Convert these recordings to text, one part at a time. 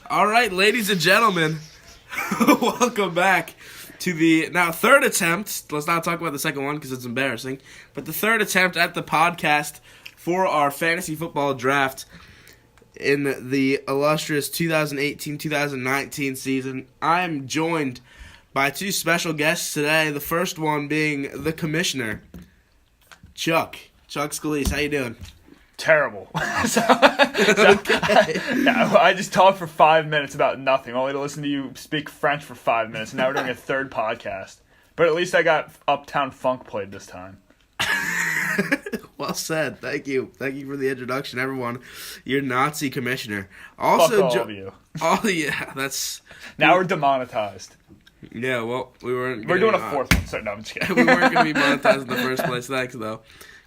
All right, ladies and gentlemen, welcome back to the now third attempt. Let's not talk about the second one because it's embarrassing. But the third attempt at the podcast for our fantasy football draft in the illustrious 2018-2019 season. I'm joined by two special guests today. The first one being the commissioner, Chuck Scalise. How you doing? Terrible. I just talked for 5 minutes about nothing, only to listen to you speak French for 5 minutes, and now we're doing a third podcast. But at least I got Uptown Funk played this time. Well said. Thank you. Thank you for the introduction, everyone. Your Nazi commissioner. Also, Fuck all of you. Oh, yeah, that's... Now we're demonetized. Yeah, well, We're doing a fourth one, so no, I'm just kidding. We weren't going to be monetized in the first place. Thanks, though.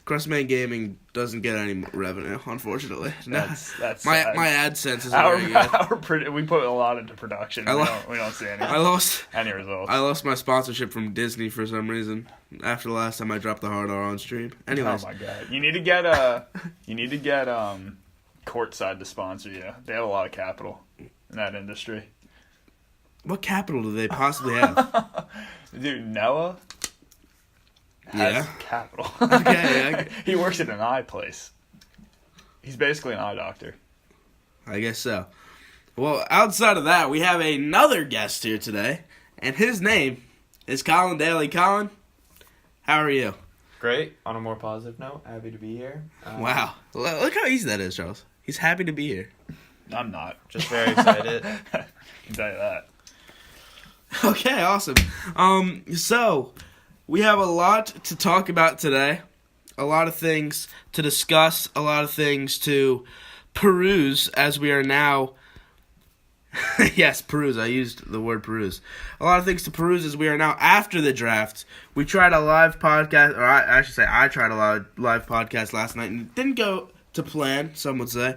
Crustman Gaming doesn't get any revenue, unfortunately. That's my AdSense isn't very good. We put a lot into production. We don't see any results. I lost my sponsorship from Disney for some reason after the last time I dropped the hard R on stream. Anyways. Oh my god. You need to get Courtside to sponsor you. They have a lot of capital in that industry. What capital do they possibly have? Dude, Noah has capital. Okay. He works at an eye place. He's basically an eye doctor. I guess so. Well, outside of that, we have another guest here today, and his name is Colin Daly. Colin, how are you? Great. On a more positive note, happy to be here. Wow. Look how easy that is, Charles. He's happy to be here. I'm not. Just very excited. I can tell you that. Okay, awesome. So we have a lot to talk about today. A lot of things to discuss. A lot of things to peruse as we are now... Yes, peruse. I used the word peruse. A lot of things to peruse as we are now after the draft. We tried a live podcast, or I should say I tried a live podcast last night, and it didn't go to plan, some would say.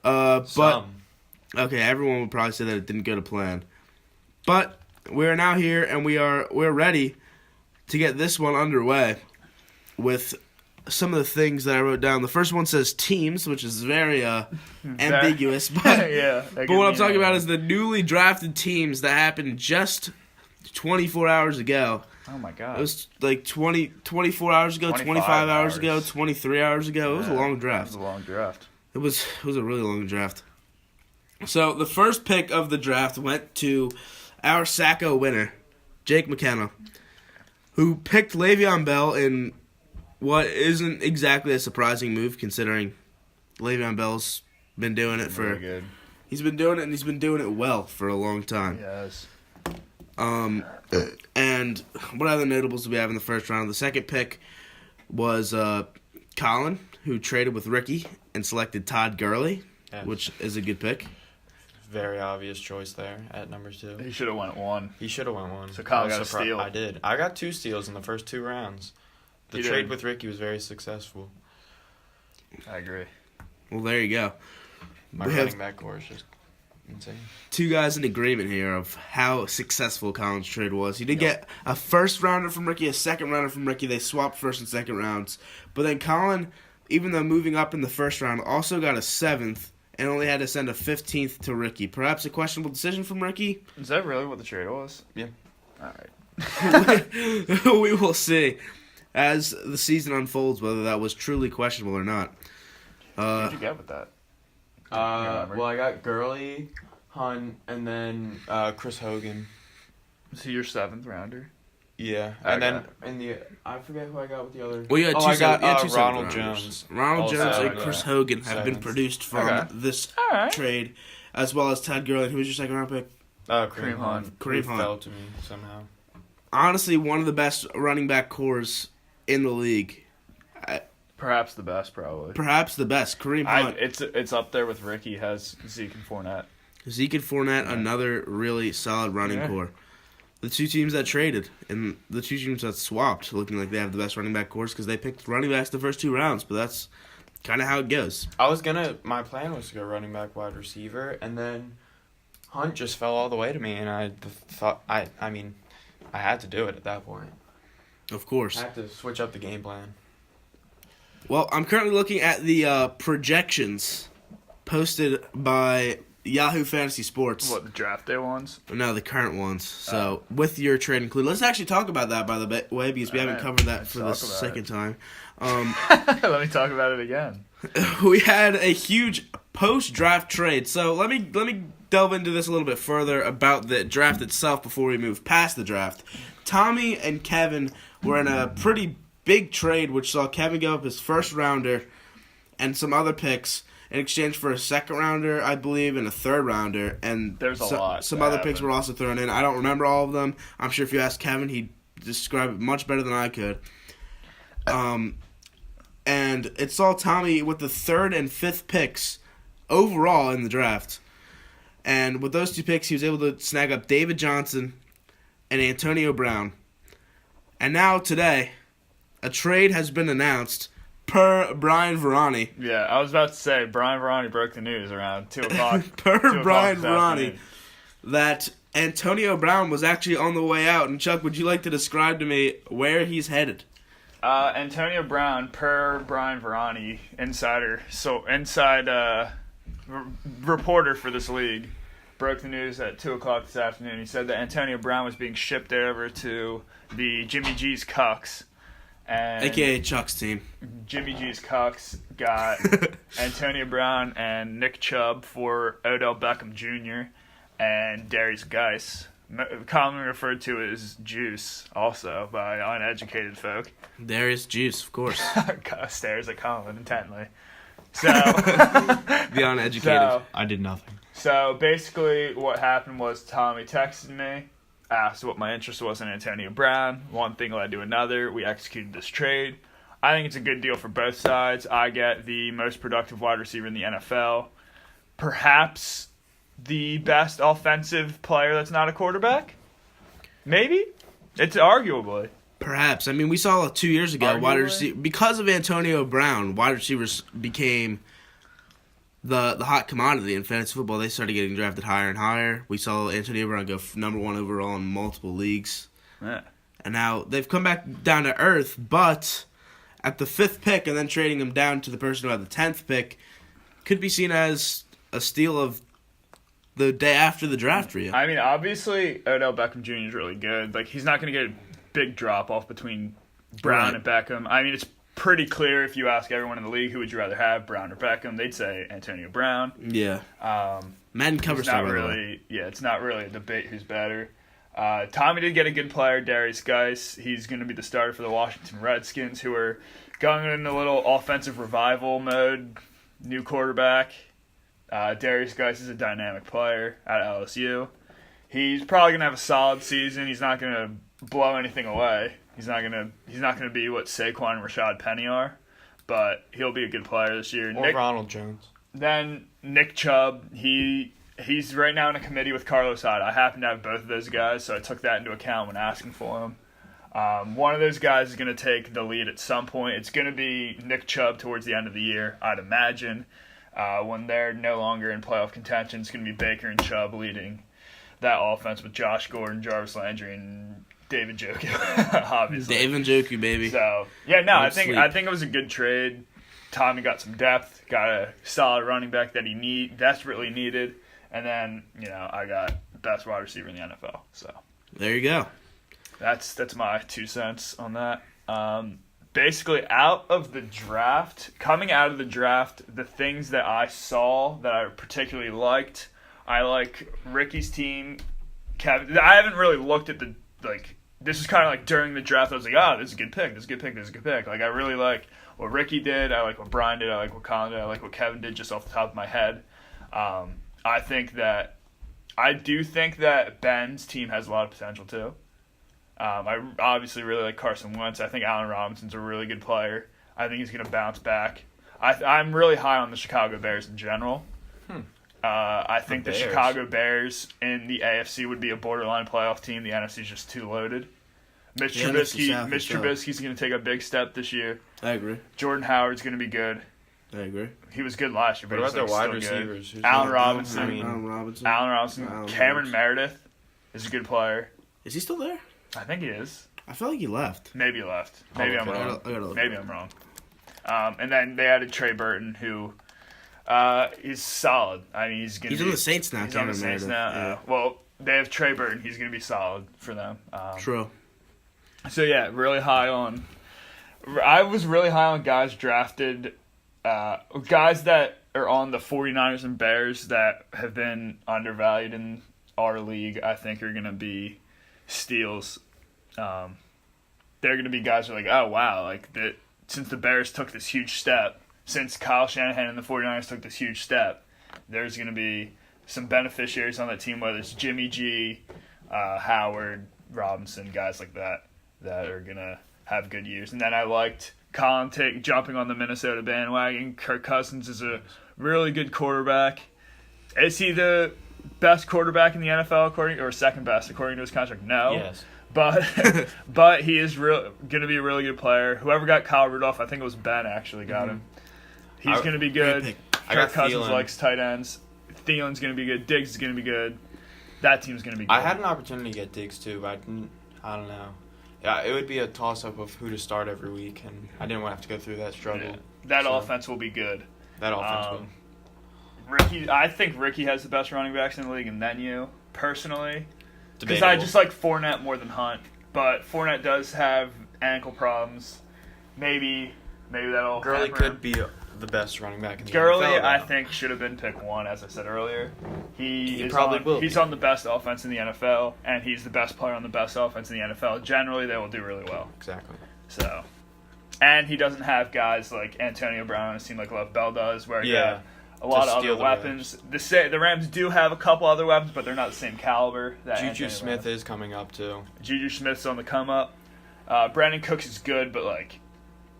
But okay, everyone would probably say that it didn't go to plan. But we're now here, and we're ready to get this one underway with some of the things that I wrote down. The first one says teams, which is very ambiguous. But, yeah, but what I'm talking about is the newly drafted teams that happened just 24 hours ago. Oh, my God. It was like 24 hours ago, 25 hours ago, 23 hours ago. It was a long draft. It was a long draft. It was a really long draft. So the first pick of the draft went to our Sacco winner, Jake McKenna, who picked Le'Veon Bell in what isn't exactly a surprising move, considering Le'Veon Bell's been doing it for... Very good. He's been doing it, and he's been doing it well for a long time. Yes. And what other notables do we have in the first round? The second pick was Colin, who traded with Ricky and selected Todd Gurley, which is a good pick. Very obvious choice there at number 2. He should have went 1. He should have went 1. So Kyle got a steal. I did. I got 2 steals in the first 2 rounds. The trade with Ricky was very successful. I agree. Well, there you go. My running back core is just insane. 2 guys in agreement here of how successful Colin's trade was. He did get a first rounder from Ricky, a second rounder from Ricky. They swapped first and second rounds. But then Colin, even though moving up in the first round, also got a 7th and only had to send a 15th to Ricky. Perhaps a questionable decision from Ricky? Is that really what the trade was? Yeah. All right. We will see as the season unfolds whether that was truly questionable or not. What did you get with that? Well, I got Gurley, Hunt, and then Chris Hogan. Is he your 7th rounder? Yeah, and then I forget who I got with the other. Well, you had I got two Ronald rounders. Jones. Ronald Jones and Yeah. Chris Hogan have been 7th. produced from this trade, as well as Todd Gurley. Who was your second round pick? Kareem Hunt. Kareem Hunt Fell to me somehow. Honestly, one of the best running back cores in the league. Perhaps the best, probably. Perhaps the best. Kareem Hunt. It's up there with Ricky. Has Zeke and Fournette. Zeke and Fournette, another really solid running core. The 2 teams that traded and the 2 teams that swapped, looking like they have the best running back cores because they picked running backs the first 2 rounds. But that's kind of how it goes. My plan was to go running back, wide receiver, and then Hunt just fell all the way to me, and I thought I had to do it at that point. Of course. I had to switch up the game plan. Well, I'm currently looking at the projections posted by Yahoo Fantasy Sports. What, the draft day ones? No, the current ones. So, with your trade included. Let's actually talk about that, by the way, because we haven't Alright, covered that let's for the talk about second it. time. Let me talk about it again. We had a huge post-draft trade. So, let me delve into this a little bit further about the draft itself before we move past the draft. Tommy and Kevin were in a pretty big trade, which saw Kevin give up his first rounder and some other picks in exchange for a second rounder, I believe, and a third rounder. And There's a lot some that other picks happened. were also thrown in. I don't remember all of them. I'm sure if you ask Kevin, he'd describe it much better than I could. And it saw Tommy with the third and fifth picks overall in the draft. And with those two picks, he was able to snag up David Johnson and Antonio Brown. And now, today, a trade has been announced per Brian Verani. Yeah, I was about to say, Brian Verani broke the news around 2 o'clock. 2 Per o'clock Brian this Verani, afternoon. that Antonio Brown was actually on the way out. And Chuck, would you like to describe to me where he's headed? Antonio Brown, per Brian Verani, reporter for this league, broke the news at 2 o'clock this afternoon. He said that Antonio Brown was being shipped over to the Jimmy G's Cucks. And A.K.A. Chuck's team. Jimmy G's Cucks got Antonio Brown and Nick Chubb for Odell Beckham Jr. and Darius Geis, commonly referred to as Juice, also by uneducated folk. Darius Juice, of course. Stares at Colin intently. So, The uneducated. I did nothing. so basically, what happened was Tommy texted me, asked what my interest was in Antonio Brown. One thing led to another. We executed this trade. I think it's a good deal for both sides. I get the most productive wide receiver in the NFL. Perhaps the best offensive player that's not a quarterback? Maybe? It's arguably. Perhaps. I mean, we saw 2 years ago, Arguably. because of Antonio Brown, wide receivers became the hot commodity in fantasy football. They started getting drafted higher and higher. We saw Antonio Brown go number one overall in multiple leagues. Yeah. And now they've come back down to earth, but at the fifth pick and then trading him down to the person who had the 10th pick could be seen as a steal of the day after the draft for you. I mean, obviously, Odell Beckham Jr. is really good. Like, he's not going to get a big drop-off between Brown Right. and Beckham. I mean, it's pretty clear if you ask everyone in the league who would you rather have, Brown or Beckham, they'd say Antonio Brown. Yeah. Madden cover It's star, not by the way. really, yeah, it's not really a debate who's better. Tommy did get a good player, Darius Geis. He's going to be the starter for the Washington Redskins, who are going in a little offensive revival mode. New quarterback. Darius Geis is a dynamic player at LSU. He's probably going to have a solid season. He's not going to blow anything away. He's not going to be what Saquon and Rashad Penny are, but he'll be a good player this year. Or Ronald Jones. Then Nick Chubb, he's right now in a committee with Carlos Hyde. I happen to have both of those guys, so I took that into account when asking for him. One of those guys is going to take the lead at some point. It's going to be Nick Chubb towards the end of the year, I'd imagine. When they're no longer in playoff contention, it's going to be Baker and Chubb leading that offense with Josh Gordon, Jarvis Landry, and David Njoku, obviously. Dave Njoku, baby. So, yeah, no, Don't I think it was a good trade. Tommy got some depth, got a solid running back that he desperately needed, and then, I got the best wide receiver in the NFL. So There you go. that's my 2 cents on that. Basically, coming out of the draft, the things that I saw that I particularly liked, I like Ricky's team. Kevin, I haven't really looked at this is kind of like during the draft, I was like, this is a good pick, this is a good pick, this is a good pick. Like, I really like what Ricky did, I like what Brian did, I like what Colin did, I like what Kevin did just off the top of my head. I do think that Ben's team has a lot of potential too. I obviously really like Carson Wentz. I think Allen Robinson's a really good player. I think he's going to bounce back. I'm really high on the Chicago Bears in general. I think the Bears. Chicago Bears in the AFC would be a borderline playoff team. The NFC is just too loaded. Mitch The NFC South Trubisky's going to take a big step this year. I agree. Jordan Howard's going to be good. I agree. He was good last year, but What about he's their wide still good. receivers? Who's Allen their- Robinson. I mean, Allen Robinson. Allen Cameron Robinson. Meredith is a good player. Is he still there? I think he is. I felt like he left. Maybe he left. Maybe I'm Okay. wrong. I gotta look. Maybe I'm wrong. And then they added Trey Burton, who He's solid. I mean, he's He's on the Saints now. He's on the Cameron Saints Meredith. now. Well, they have Trey Burton. He's going to be solid for them. True. So yeah, really high on. I was really high on guys drafted, guys that are on the 49ers and Bears that have been undervalued in our league. I think are going to be steals. They're going to be guys who are like, oh wow, like that. Since the Bears took this huge step, since Kyle Shanahan and the 49ers took this huge step, there's going to be some beneficiaries on that team, whether it's Jimmy G, Howard, Robinson, guys like that are going to have good years. And then I liked Colin jumping on the Minnesota bandwagon. Kirk Cousins is a really good quarterback. Is he the best quarterback in the NFL, or second best according to his contract? No. Yes. But he is going to be a really good player. Whoever got Kyle Rudolph, I think it was Ben actually got him. He's going to be good. pick. Kirk Cousins likes tight ends. Thielen's going to be good. Diggs is going to be good. That team's going to be good. I had an opportunity to get Diggs too, but I don't know. Yeah, it would be a toss-up of who to start every week, and I didn't want to have to go through that struggle. Yeah. That So, offense will be good. That offense I think Ricky has the best running backs in the league, and then you, personally. will. Because I just like Fournette more than Hunt. But Fournette does have ankle problems. Maybe that'll Gurley hamper him. could be the best running back in the Gurley, NFL, though. I think, should have been pick 1, as I said earlier. He probably will He's be. on the best offense in the NFL, and he's the best player on the best offense in the NFL. Generally, they will do really well. Exactly. So, and he doesn't have guys like Antonio Brown, it seemed like Lev Bell does, where he Yeah. got a lot To of steal other the weapons. The Rams do have a couple other weapons, but they're not the same caliber. That Juju Antonio Smith Brown. is coming up too. Juju Smith's on the come up. Brandon Cooks is good, but like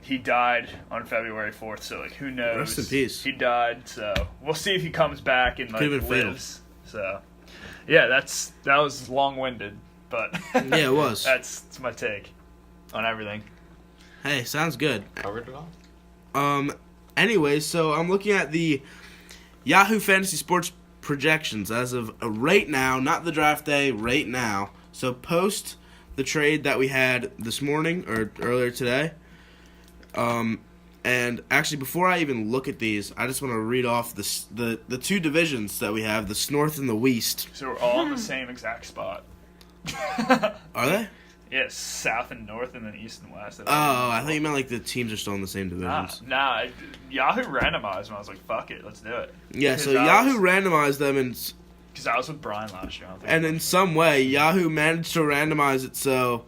he died on February 4th, so like who knows? Rest in peace. He died, so we'll see if he comes back and like Could've been fatal. lives. So yeah, that was long winded, but Yeah, it was. that's my take on everything. Hey, sounds good. Covered it all. Anyway, so I'm looking at the Yahoo Fantasy Sports projections as of right now, not the draft day, right now. So post the trade that we had this morning or earlier today. And actually, before I even look at these, I just want to read off the two divisions that we have, the North and the West. So we're all in the same exact spot. Are they? Yes, South and North, and then East and West. Oh, I thought you meant like the teams are still in the same Nah, divisions. Yahoo randomized, and I was like, "Fuck it, let's do it." Yeah, so Because Yahoo randomized them, Because I was with Brian last year. I don't think and in some way, Yahoo managed to randomize it so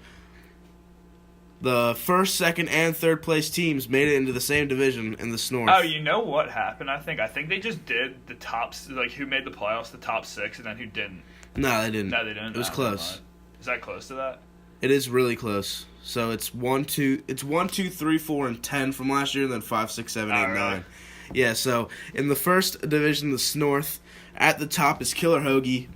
the first, second, and third place teams made it into the same division in the North. Oh, you know what happened? I think they just did the tops, like who made the playoffs, the top 6, and then who didn't. No, they didn't. No, they didn't. It was Oh, close. never mind. Is that close to that? It is really close. So it's 1, 2, 3, 4, and 10 from last year, and then 5, 6, 7, 8, Oh, 9. really? Yeah. So in the first division, the North, at the top is Killer Hoagie,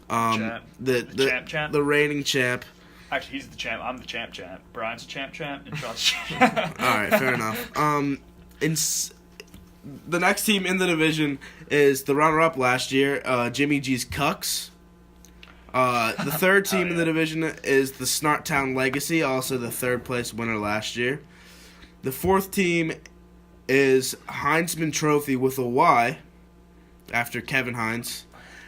Champ. the Champ. the reigning champ. Actually, he's the champ. I'm the champ. Brian's the champ, and Sean's the champ. All right, fair enough. The next team in the division is the runner-up last year, Jimmy G's Cucks. The third team in the division is the Snartown Legacy, also the third place winner last year. The fourth team is Heinzman Trophy with a Y, after Kevin Hines.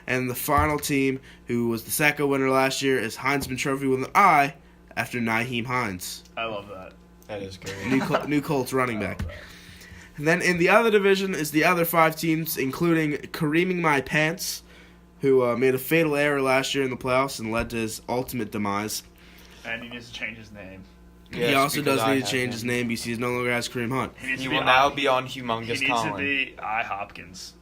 And the final team, who was the second winner last year, is Heinzman Trophy with an I, after Nyheim Hines, I love that. That is great. new Colts running I back. love that. And then in the other division is the other 5 teams, including Kareeming My Pants, who made a fatal error last year in the playoffs and led to his ultimate demise. And he needs to change his name. He Yes, also because does I need to have change him. his name because he no longer has Kareem Hunt. Needs He to will be now I- be on He Humongous needs to Colin. be I Hopkins.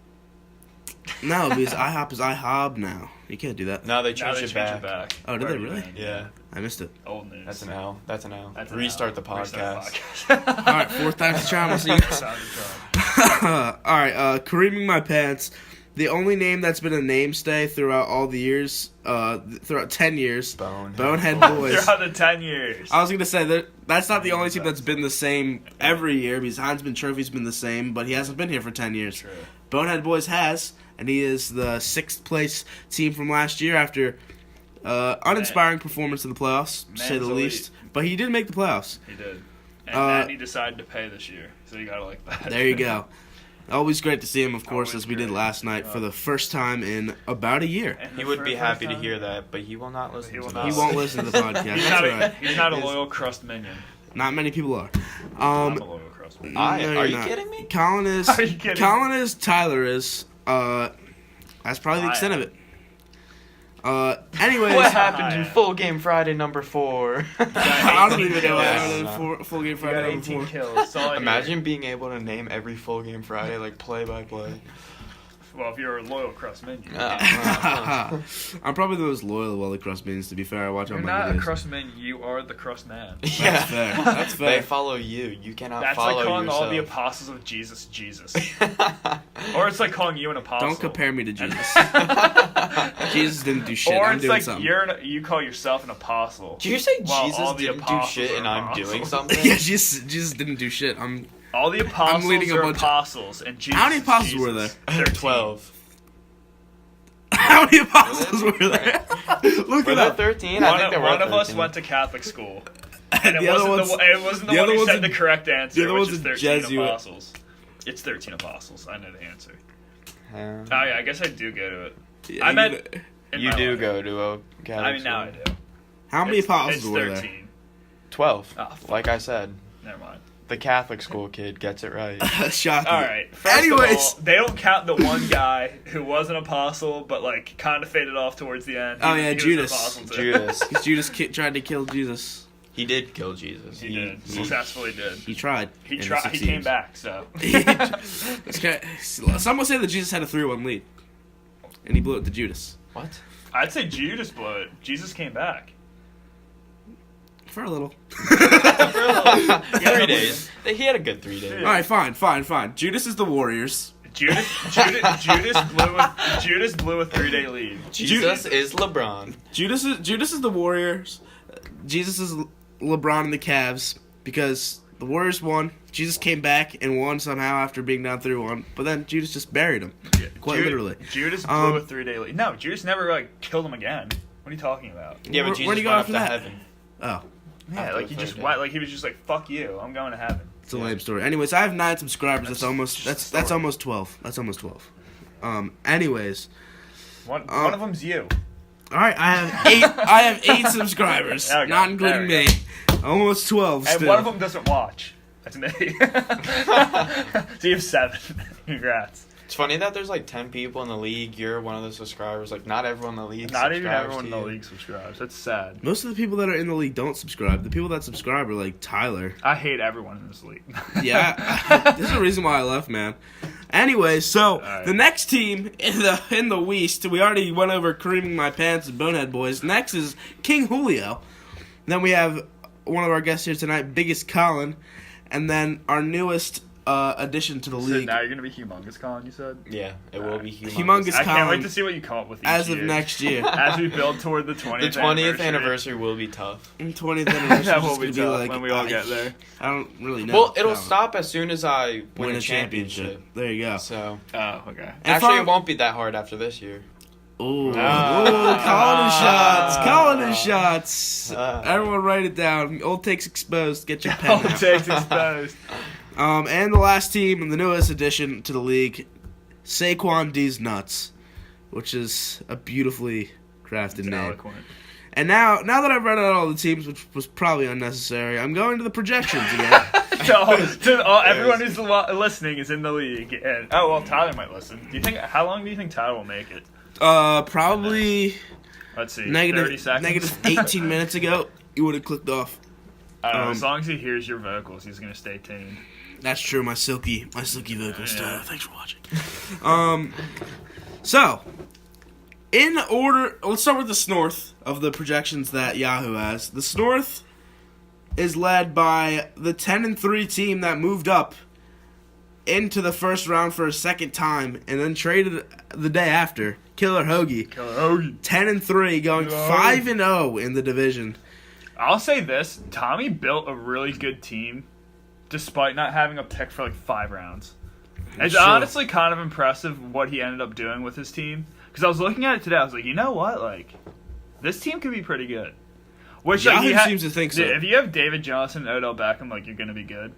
No, because IHOP is IHOB now. You can't do that. No, they Now changed they it changed back. it back. Oh, did Where they are you really? going? Yeah, I missed it. Old news. that's an L. That's an L. That's an Restart L. the podcast. Restart the podcast. All right, fourth time's the charm. I'll see you guys. Sounds good. All right, Kareeming My Pants. The only name that's been a namestay throughout all the years, throughout 10 years, Bonehead Boys. Throughout the 10 years. I was going to say that's not the only team that's been the same every year because Heinzman Trophy's been the same, but he hasn't been here for 10 years. True. Bonehead Boys has, and he is the 6th place team from last year after uninspiring performance in the playoffs, to say the Man's least. But he did make the playoffs. He did. And Uh, then he decided to pay this year, so you gotta like that. There you go. Always great to see him, of course, Always as we did great. last night for the first time in about a year. And He the would be first happy to time- hear that, but he will not listen He will to not. this. He won't listen to the podcast. He's That's not, right. he's not a loyal crust minion. Not many people are. I'm a loyal crust minion. I- no, are you're you not. kidding me? Colin is. Are you kidding Colin is. Tyler is. That's probably the I extent am. of it. Anyways, What happened in Yeah. Full Game Friday number 4? I don't even know what Yeah. happened in full game You got Friday 18 before. kills. That's all I need. Imagine being able to name every Full Game Friday, like play by play. Well, if you're a loyal crust minion. I'm probably the most loyal of all the crust minions. To be fair, I watch You're all my not a videos. crust minion. You are the crust man. Yeah, fair. That's fair. They follow you. You cannot That's follow like calling yourself. all the apostles of Jesus, Jesus. Or it's like calling you an apostle. Don't compare me to Jesus. Jesus didn't do shit. Or I'm it's doing like something. you call yourself an apostle. Did you say While Jesus all the didn't do apostles shit are and I'm apostles. doing something? Yeah, Jesus didn't do shit. All the apostles leading a are bunch of- apostles, and Jesus. How many is apostles Jesus. were there? 13. 12. How many apostles were there? Look Were it there up. 13? I think there were One of us 13. went to Catholic school. And it The other wasn't one's- it wasn't the the one other who one's said a- the correct answer, the other which one's is a 13 Jesuit. apostles. It's 13 apostles. I know the answer. Yeah. Oh yeah, I guess I do go to it. Yeah, I you meant- know- In You my do life. go to a Catholic I mean, now I school. do. How many apostles It's were 13. there? 12. Oh, fuck. Like I said, Never mind. the Catholic school kid gets it right. Shocking. All right. First Anyways. of all, they don't count the one guy who was an apostle, but like kind of faded off towards the end. Oh, He- yeah, he was an Judas. apostle, too. Judas. 'Cause Judas tried to kill Jesus. He did kill Jesus. He did. Successfully did. He tried. He and tried. He succeeded. came back. So. Okay, some will say that Jesus had a 3-1 lead, and he blew it to Judas What? I'd say Judas blew it. Jesus came back. for a little. 3 days. He had a good 3 days. All right, fine. Judas is the Warriors. Judas blew a 3-day lead. Jesus is LeBron. Judas is the Warriors. Jesus is LeBron and the Cavs because the Warriors won. Jesus came back and won somehow after being down 3-1, but then Judas just buried him. Quite literally. Judas blew a 3-day lead. No, Judas never like killed him again. What are you talking about? Yeah, Where- but Jesus where'd he go went up after to that? heaven. Oh, Yeah, After like the he just third went. day. Like he was just like, "Fuck you, I'm going to heaven." it's a Yeah. lame story. Anyways, I have 9 subscribers. That's almost just a that's story. almost 12. That's almost 12. Anyways, One of them's you. all right, I have 8. I have 8 subscribers, Okay, not including there we me. Almost 12. And Still. one of them doesn't watch. That's me. So you have 7. Congrats. It's funny that there's like 10 people in the league. You're one of the subscribers. Like, not everyone in the league Not even subscribes everyone in to the you. league subscribes. That's sad. Most of the people that are in the league don't subscribe. The people that subscribe are like Tyler. I hate everyone in this league. Yeah, there's a reason why I left, man. Anyway, so Alright. the next team in the West, we already went over creaming my pants and Bonehead Boys. Next is King Julio. Then we have one of our guests here tonight, Biggest Colin, and then our newest addition to the So league now you're gonna be humongous, Colin. You said. Yeah, it will be humongous. Humongous I can't wait Colin to see what you come up with each as of year. next year. As we build toward the 20th. The 20th anniversary will be tough. 20th anniversary That is will just be gonna be tough like when we all get there. I don't really know. Well, it'll No. stop as soon as I win Win a championship. There you go. So, Oh, okay. And actually, from- it won't be that hard after this year. Ooh, Ah. calling his shots. Ah. Everyone write it down. Old takes exposed. Get your pen out. Takes exposed. And the last team and the newest addition to the league, Saquon D's Nuts, which is a beautifully crafted It's name. eloquent. And now that I've read out all the teams, which was probably unnecessary, I'm going to the projections again. Everyone who's listening is in the league, and Tyler might listen. Do you think? How long do you think Tyler will make it? Probably Let's see. 30 negative seconds. 18 minutes ago, you would have clicked off. I don't know, as long as he hears your vocals, he's gonna stay tuned. That's true. My silky vocals. Yeah. Thanks for watching. So, in order, let's start with the Snorth of the projections that Yahoo has. The Snorth is led by the 10-3 team that moved up into the first round for a second time and then traded the day after. Killer Hoagie. 10-3, going 5-0 in the division. I'll say this: Tommy built a really good team, despite not having a pick for like 5 rounds. It's Sure. honestly kind of impressive what he ended up doing with his team. Because I was looking at it today, I was like, you know what? Like, this team could be pretty good. Which Yahoo he seems to think so. If you have David Johnson and Odell Beckham, like, you're gonna be good.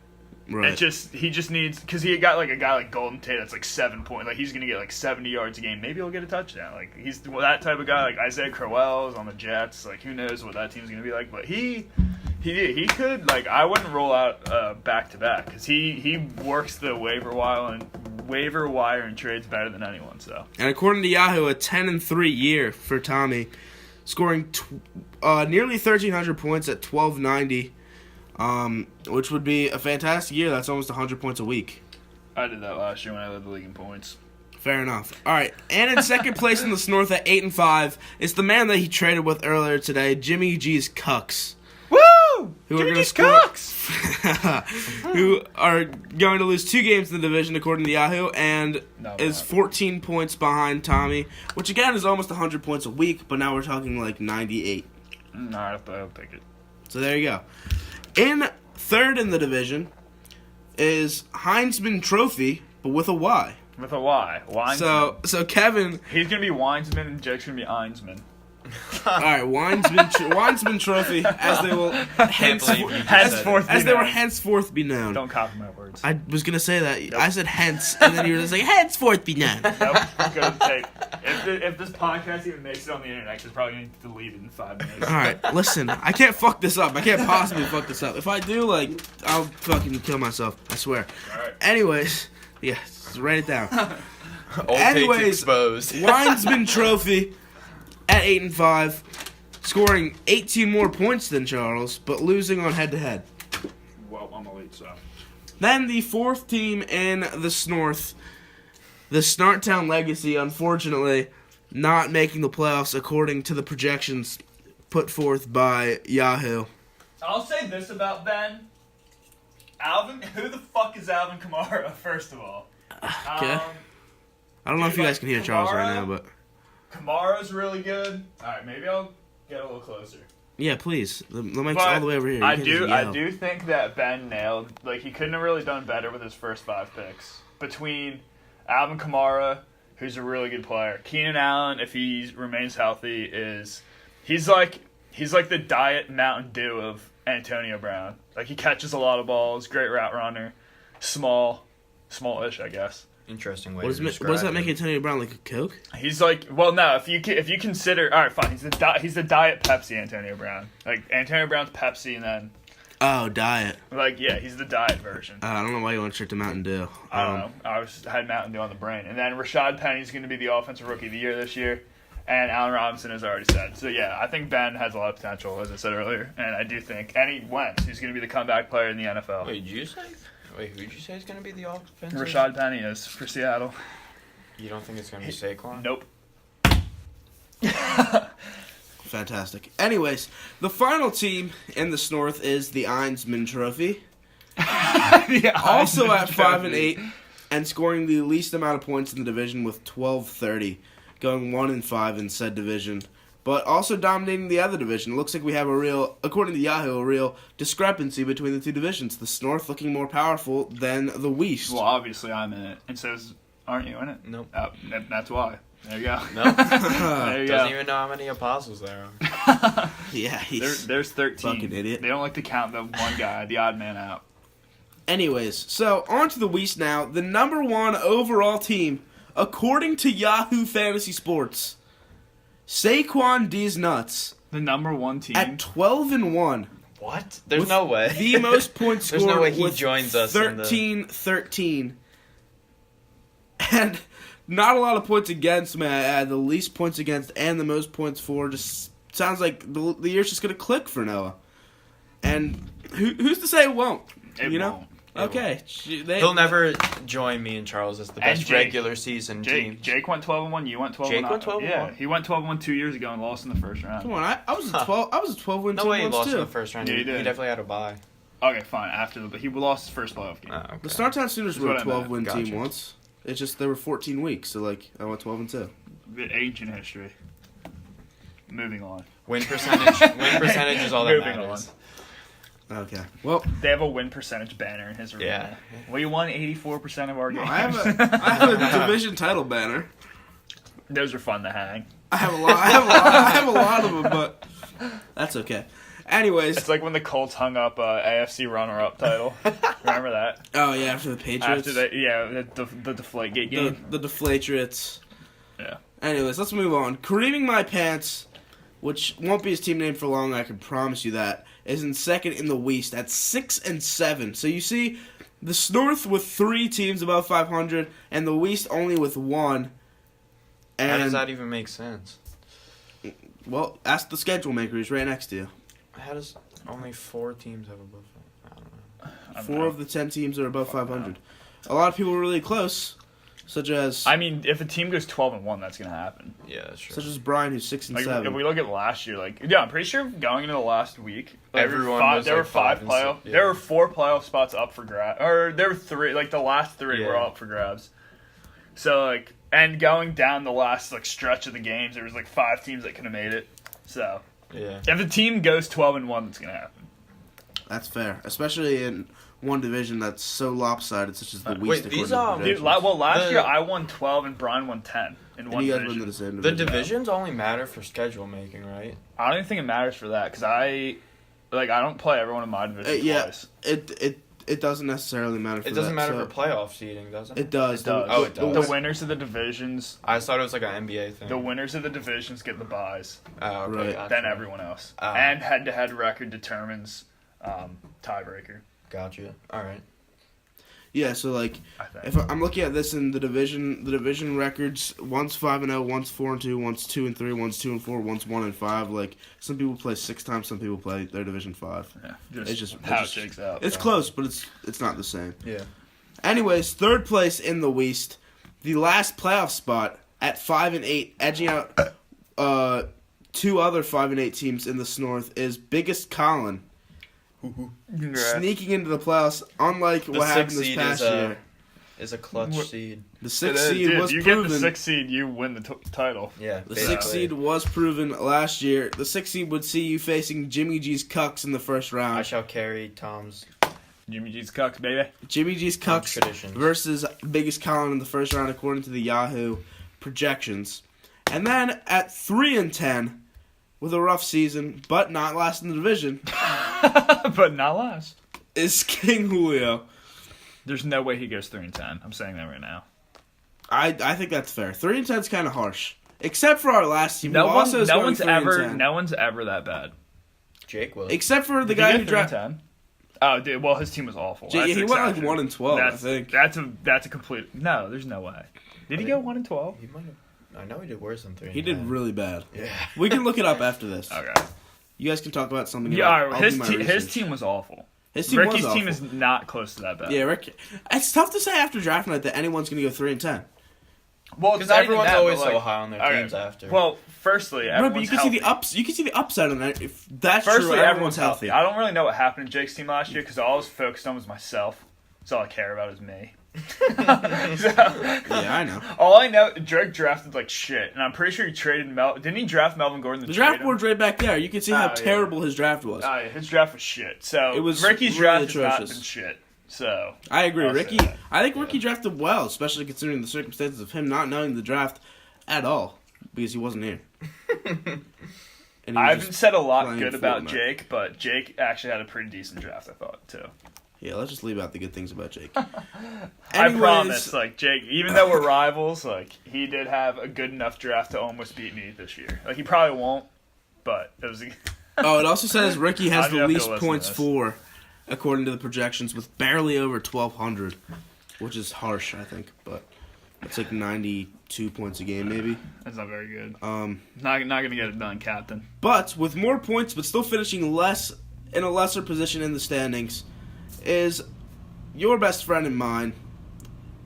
Right. He just needs, because he got like a guy like Golden Tate that's like 7 points. Like he's gonna get like 70 yards a game. Maybe he'll get a touchdown. Like he's that type of guy. Like Isaiah Crowell is on the Jets. Like who knows what that team's gonna be like? But he could, like, I wouldn't roll out back to back because he works the waiver wire and trades better than anyone. So And according to Yahoo, a 10-3 year for Tommy, scoring nearly 1,300 points at 1,290. Which would be a fantastic year. That's almost 100 points a week. I did that last year when I led the league in points. Fair enough. All right, and in second place in the North at 8-5 is the man that he traded with earlier today, Jimmy G's Cucks. Woo! Who Jimmy are gonna G's score- Cooks! Who are going to lose 2 games in the division according to Yahoo, and No, is not. 14 points behind Tommy, which again is almost 100 points a week, but now we're talking like 98. No, I'll pick it. So there you go. In third in the division is Heisman Trophy, but with a Y. With a Y. Winesman. So Kevin, He's gonna be Winesman and Jake's gonna be Einsman. all right, Winesman Trophy, as they will henceforth be known. Don't copy my words. I was gonna say that. Nope. I said hence, and then you were just like henceforth be known. Nope. Go to tape. If this podcast even makes it on the internet, it's probably gonna be deleted in 5 minutes. All right, listen, I can't fuck this up. I can't possibly fuck this up. If I do, like, I'll fucking kill myself. I swear. All right. Anyways, yeah, just write it down. Old Anyways, takes exposed. Winesman Trophy at 8-5, scoring 18 more points than Charles, but losing on head-to-head. Well, I'm elite, so. Then the fourth team in the North, the Snartown Legacy, unfortunately, not making the playoffs according to the projections put forth by Yahoo. I'll say this about Ben. Who the fuck is Alvin Kamara, first of all? Okay. I don't know if you guys can hear Charles right now, but Kamara's really good. Alright, maybe I'll get a little closer. yeah, please. The mic's But all the way over here. You I can't just do yell. think that Ben nailed, like, he couldn't have really done better with his first 5 picks. Between Alvin Kamara, who's a really good player, Keenan Allen, if he remains healthy, he's like the diet Mountain Dew of Antonio Brown. Like, he catches a lot of balls, great route runner, smallish, I guess. Interesting way What to does describe that it. make Antonio Brown like a Coke? He's like, well, no. If you consider, all right, fine. He's the diet Pepsi Antonio Brown. Like Antonio Brown's Pepsi, and then Oh, diet. like yeah, he's the diet version. I don't know why you went straight to Mountain Dew. I don't know. Had Mountain Dew on the brain, and then Rashad Penny's going to be the offensive rookie of the year this year, and Allen Robinson has already said. So yeah, I think Ben has a lot of potential, as I said earlier, and I do think Wentz, who's going to be the comeback player in the NFL. Wait, did you say? Wait, who did you say is going to be the offensive? Rashad Penny is for Seattle. You don't think it's going to be Saquon? Nope. Fantastic. Anyways, the final team in the North is the Einsman Trophy. Also at 5-8, and scoring the least amount of points in the division with 1230, going 1-5 in said division, but also dominating the other division. It looks like we have according to Yahoo, a real discrepancy between the two divisions. The North looking more powerful than the West. Well, obviously I'm in it, and aren't you in it? Nope. That's why. There you go. No. There you Doesn't go. even know how many apostles there are. Yeah, There's 13. fucking idiot. They don't like to count the one guy, the odd man out. Anyways, so on to the West now. The number 1 overall team, according to Yahoo Fantasy Sports, Saquon D's Nuts The number 1 team. at 12-1. What? There's with no way. The most points There's scored no way he with joins us in the- 13-13. And not a lot of points against, may I add. The least points against and the most points for. Just sounds like the year's just going to click for Noah. And who's to say it won't? It you know? won't. Okay. He'll never join me and Charles as the And best Jake. regular season team. Jake went 12-1. You went 12-1. Jake went 12-1? Yeah, he went 12-1 2 years ago and lost in the first round. Come on, I was a 12. I was a 12-win No team way he once lost too. in the first round. Yeah, he he did. definitely had a bye. Okay, fine. But he lost his first playoff game. Oh, okay. The Startown Sooners That's were a what I meant. 12-win team Gotcha. once. It's just there were 14 weeks, so like I went 12-2. Bit ancient history. Moving on. Win percentage is all that Moving matters. Okay. Well, They have a win percentage banner in his arena. Yeah. We won 84% of our games. I have a division title banner. Those are fun to hang. I have a lot of them, but that's okay. Anyways, It's like when the Colts hung up AFC runner-up title. Remember that? oh yeah, after the Patriots, After that, yeah, the Deflategate game. the Deflatriots. Yeah. Anyways, let's move on. Creaming My Pants, which won't be his team name for long, I can promise you that, is in second in the West at 6-7. So you see, the North with 3 teams above 500, and the West only with 1. How And does that even make sense? well, ask the schedule maker. He's right next to you. How does only 4 teams have above? I don't know. I don't 4 know. of the 10 teams are above 500. A lot of people are really close, such as I mean, if a team goes 12-1, that's gonna happen. Yeah, that's true. such as Brian, who's 6 and Like 7. if we look at last year, like I'm pretty sure going into the last week, like, Everyone was, there like, were 5 5 and playoff. 6, yeah. There were 4 playoff spots up for grab, or there were 3. Like the last 3 were Yeah. up for grabs. So like, and going down the last like stretch of the games, there was like 5 teams that could have made it. So Yeah. if the team goes 12-1, that's gonna happen. That's fair, especially in one division that's so lopsided, such as the West. wait, according these to are- projections. Dude, well, last The- year I won 12 and Brian won 10 in and one you guys were in division. the same The division. divisions only matter for schedule making, right? I don't even think it matters for that because I don't play everyone in my division Yeah, twice. it doesn't necessarily matter. For It doesn't that, matter so for playoff seeding, does it? It does. It does. Oh, it does. The winners of the divisions, I just thought it was like an NBA thing. the winners of the divisions get the buys. Oh, okay, Right. gotcha. Then everyone else. Ah. And head-to-head record determines tiebreaker, Gotcha. All right. Yeah, so like I think. if I'm looking at this in the division records, one's 5-0, one's 4-2, one's 2-3, one's 2-4, one's 1-5. Like some people play 6 times, some people play their division 5. Yeah, It's just how it's it shakes out. It's close, but it's not the same. Yeah. Anyways, third place in the West, the last playoff spot at 5-8, edging out 2 other 5-8 teams in this North is Biggest Colin. Congrats. Sneaking into the playoffs, unlike The what happened 6th this seed past is year. Is a clutch What- seed. The It 6th is, seed dude, was you proven. get the 6th seed, you win the title. Yeah. The basically. 6th seed was proven last year. The 6th seed would see you facing Jimmy G's Cucks in the first I round. shall carry Tom's Jimmy G's Cucks, baby. Jimmy G's Tom's Cucks traditions. versus Biggest Colin in the first round, according to the Yahoo projections. And then at 3-10, with a rough season, but not last in the division, But not last. is King Julio. There's no way he goes 3-10. I'm saying that right now. I think that's fair. 3-10 is kind of harsh, except for our last team. No who also is going one's 3-10. ever that bad. Jake will. Except for the Did guy he who get drafted. 3-10? Oh, dude. Well, his team was awful. Yeah, That's he went like exception. 1-12, I That's, think. That's a complete. No, there's no way. Did he go 1-12? He might have. I know he did worse than 3. He did really bad. Yeah. We can look it up after this. Okay. You guys can talk about something. Yeah, about, all right, I'll do my his research. team was awful. His team Ricky's was team awful. is not close to that bad. Yeah, Rick. It's tough to say after draft night that anyone's going to go 3-10. Well, Because not even everyone's that, always but, like, so high on their okay. teams after. Well, firstly, Right, but you everyone's can healthy. see the ups. You can see the upside on that. If that's Firstly, true, everyone's healthy. I don't really know what happened to Jake's team last year because all I was focused on was myself. That's all I care about is me. Yeah, I know. All I know, Drake drafted like shit, and I'm pretty sure he traded Didn't he draft Melvin Gordon? The draft board's right back there. You can see how Oh, yeah. terrible his draft was. Yeah, his draft was shit. So It was Ricky's really draft has not atrocious. been shit. So I agree, I'll say Ricky. that. I think Ricky drafted well, especially considering the circumstances of him not knowing the draft at all because he wasn't here. And he I was haven't just- said a lot playing good about Fortnite. Jake, but Jake actually had a pretty decent draft, I thought too. Yeah, let's just leave out the good things about Jake. I Anyways, promise, like Jake, even though we're rivals, like he did have a good enough draft to almost beat me this year. Like he probably won't, but it was. Oh, it also says Ricky has I'm the gonna have to least listen to points this. for, according to the projections, with barely over 1,200, which is harsh, I think. But it's like 92 points a game, maybe. That's not very good. Not Not gonna get it done, Captain. But with more points, but still finishing less in a lesser position in the standings, is your best friend and mine.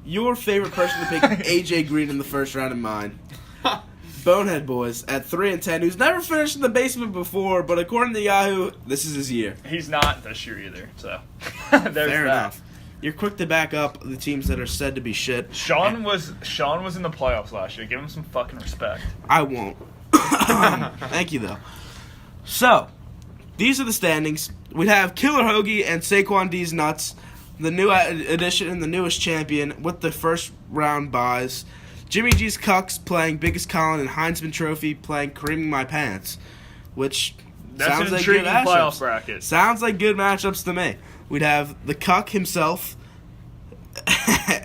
Your favorite person to pick AJ Green in the first round and mine. Bonehead Boys at 3-10, who's never finished in the basement before, but according to Yahoo, this is his year. He's not this year either, so there's Fair that. enough. You're quick to back up the teams that are said to be shit. Sean was in the playoffs last year. Give him some fucking respect. I won't. Thank you, though. So, these are the standings. We have Killer Hoagie and Saquon D's Nuts, the new addition and the newest champion, with the first round buys. Jimmy G's Cucks playing Biggest Colin and Heisman Trophy playing Creaming My Pants, which That's Sounds an like intriguing good playoff matchups. bracket. Sounds like good matchups to me. We'd have the cuck himself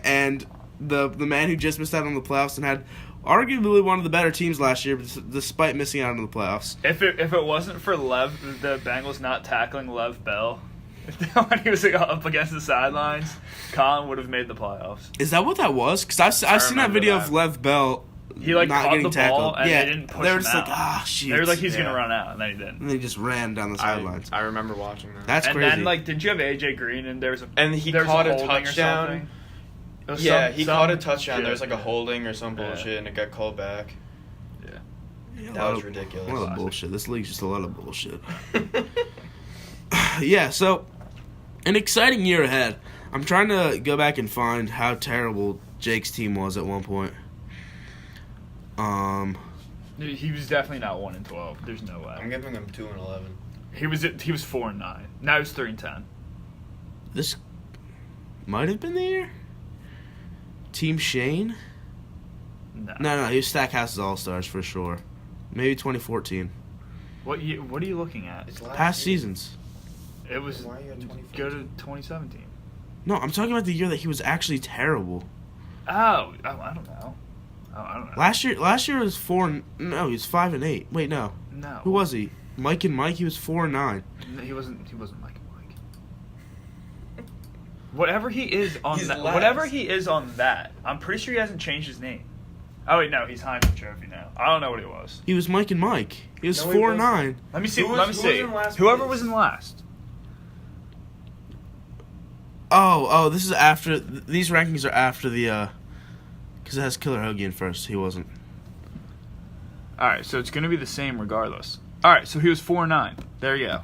and the man who just missed out on the playoffs and had arguably one of the better teams last year, despite missing out on the playoffs. If it wasn't for the Bengals not tackling Lev Bell when he was up against the sidelines, Colin would have made the playoffs. Is that what that was? Because I've seen that remember video that. of Lev Bell He like not caught getting the ball tackled. and Yeah, they didn't push they were him just out. like, ah, shoot. They were like, he's Yeah. gonna run out, and then he didn't. And they just ran down the sidelines. I remember watching that. That's And crazy. then like, did you have AJ Green and there was And he there was caught a holding or touchdown. something? It was Yeah, some- he some caught a touchdown. shit, There was like a yeah. holding or some Yeah. bullshit, and it got called back. Yeah, a That lot was of- ridiculous. A lot of bullshit. This league's just a lot of bullshit. Yeah, so an exciting year ahead. I'm trying to go back and find how terrible Jake's team was at one point. He was definitely not 1-12. There's no way. I'm giving him 2-11. He was 4-9. Now he's 3-10. This might have been the year. Team Shane? No. No, he was Stackhouse's All-Stars for sure. Maybe 2014. What are you looking at? It's last Past year. seasons. It was Why are you at 2014? go to 2017. No, I'm talking about the year that he was actually terrible. Oh, I don't know. I don't know. Last year was 4. No, he was 5-8. Wait, no. No. Who was he? Mike and Mike. He was 4-9. No, he wasn't Mike and Mike. Whatever he is on He's that. last. Whatever he is on that. I'm pretty sure he hasn't changed his name. Oh wait, no, he's Heisman Trophy now. I don't know what he was. He was Mike and Mike. He was No, he 4-9. Let me see. Who Let me was see. in last Whoever place? was in last. Oh, this is after. These rankings are after the. Because it has Killer Hoagie in first. He wasn't. All right, so it's going to be the same regardless. All right, so he was 4-9. There you go.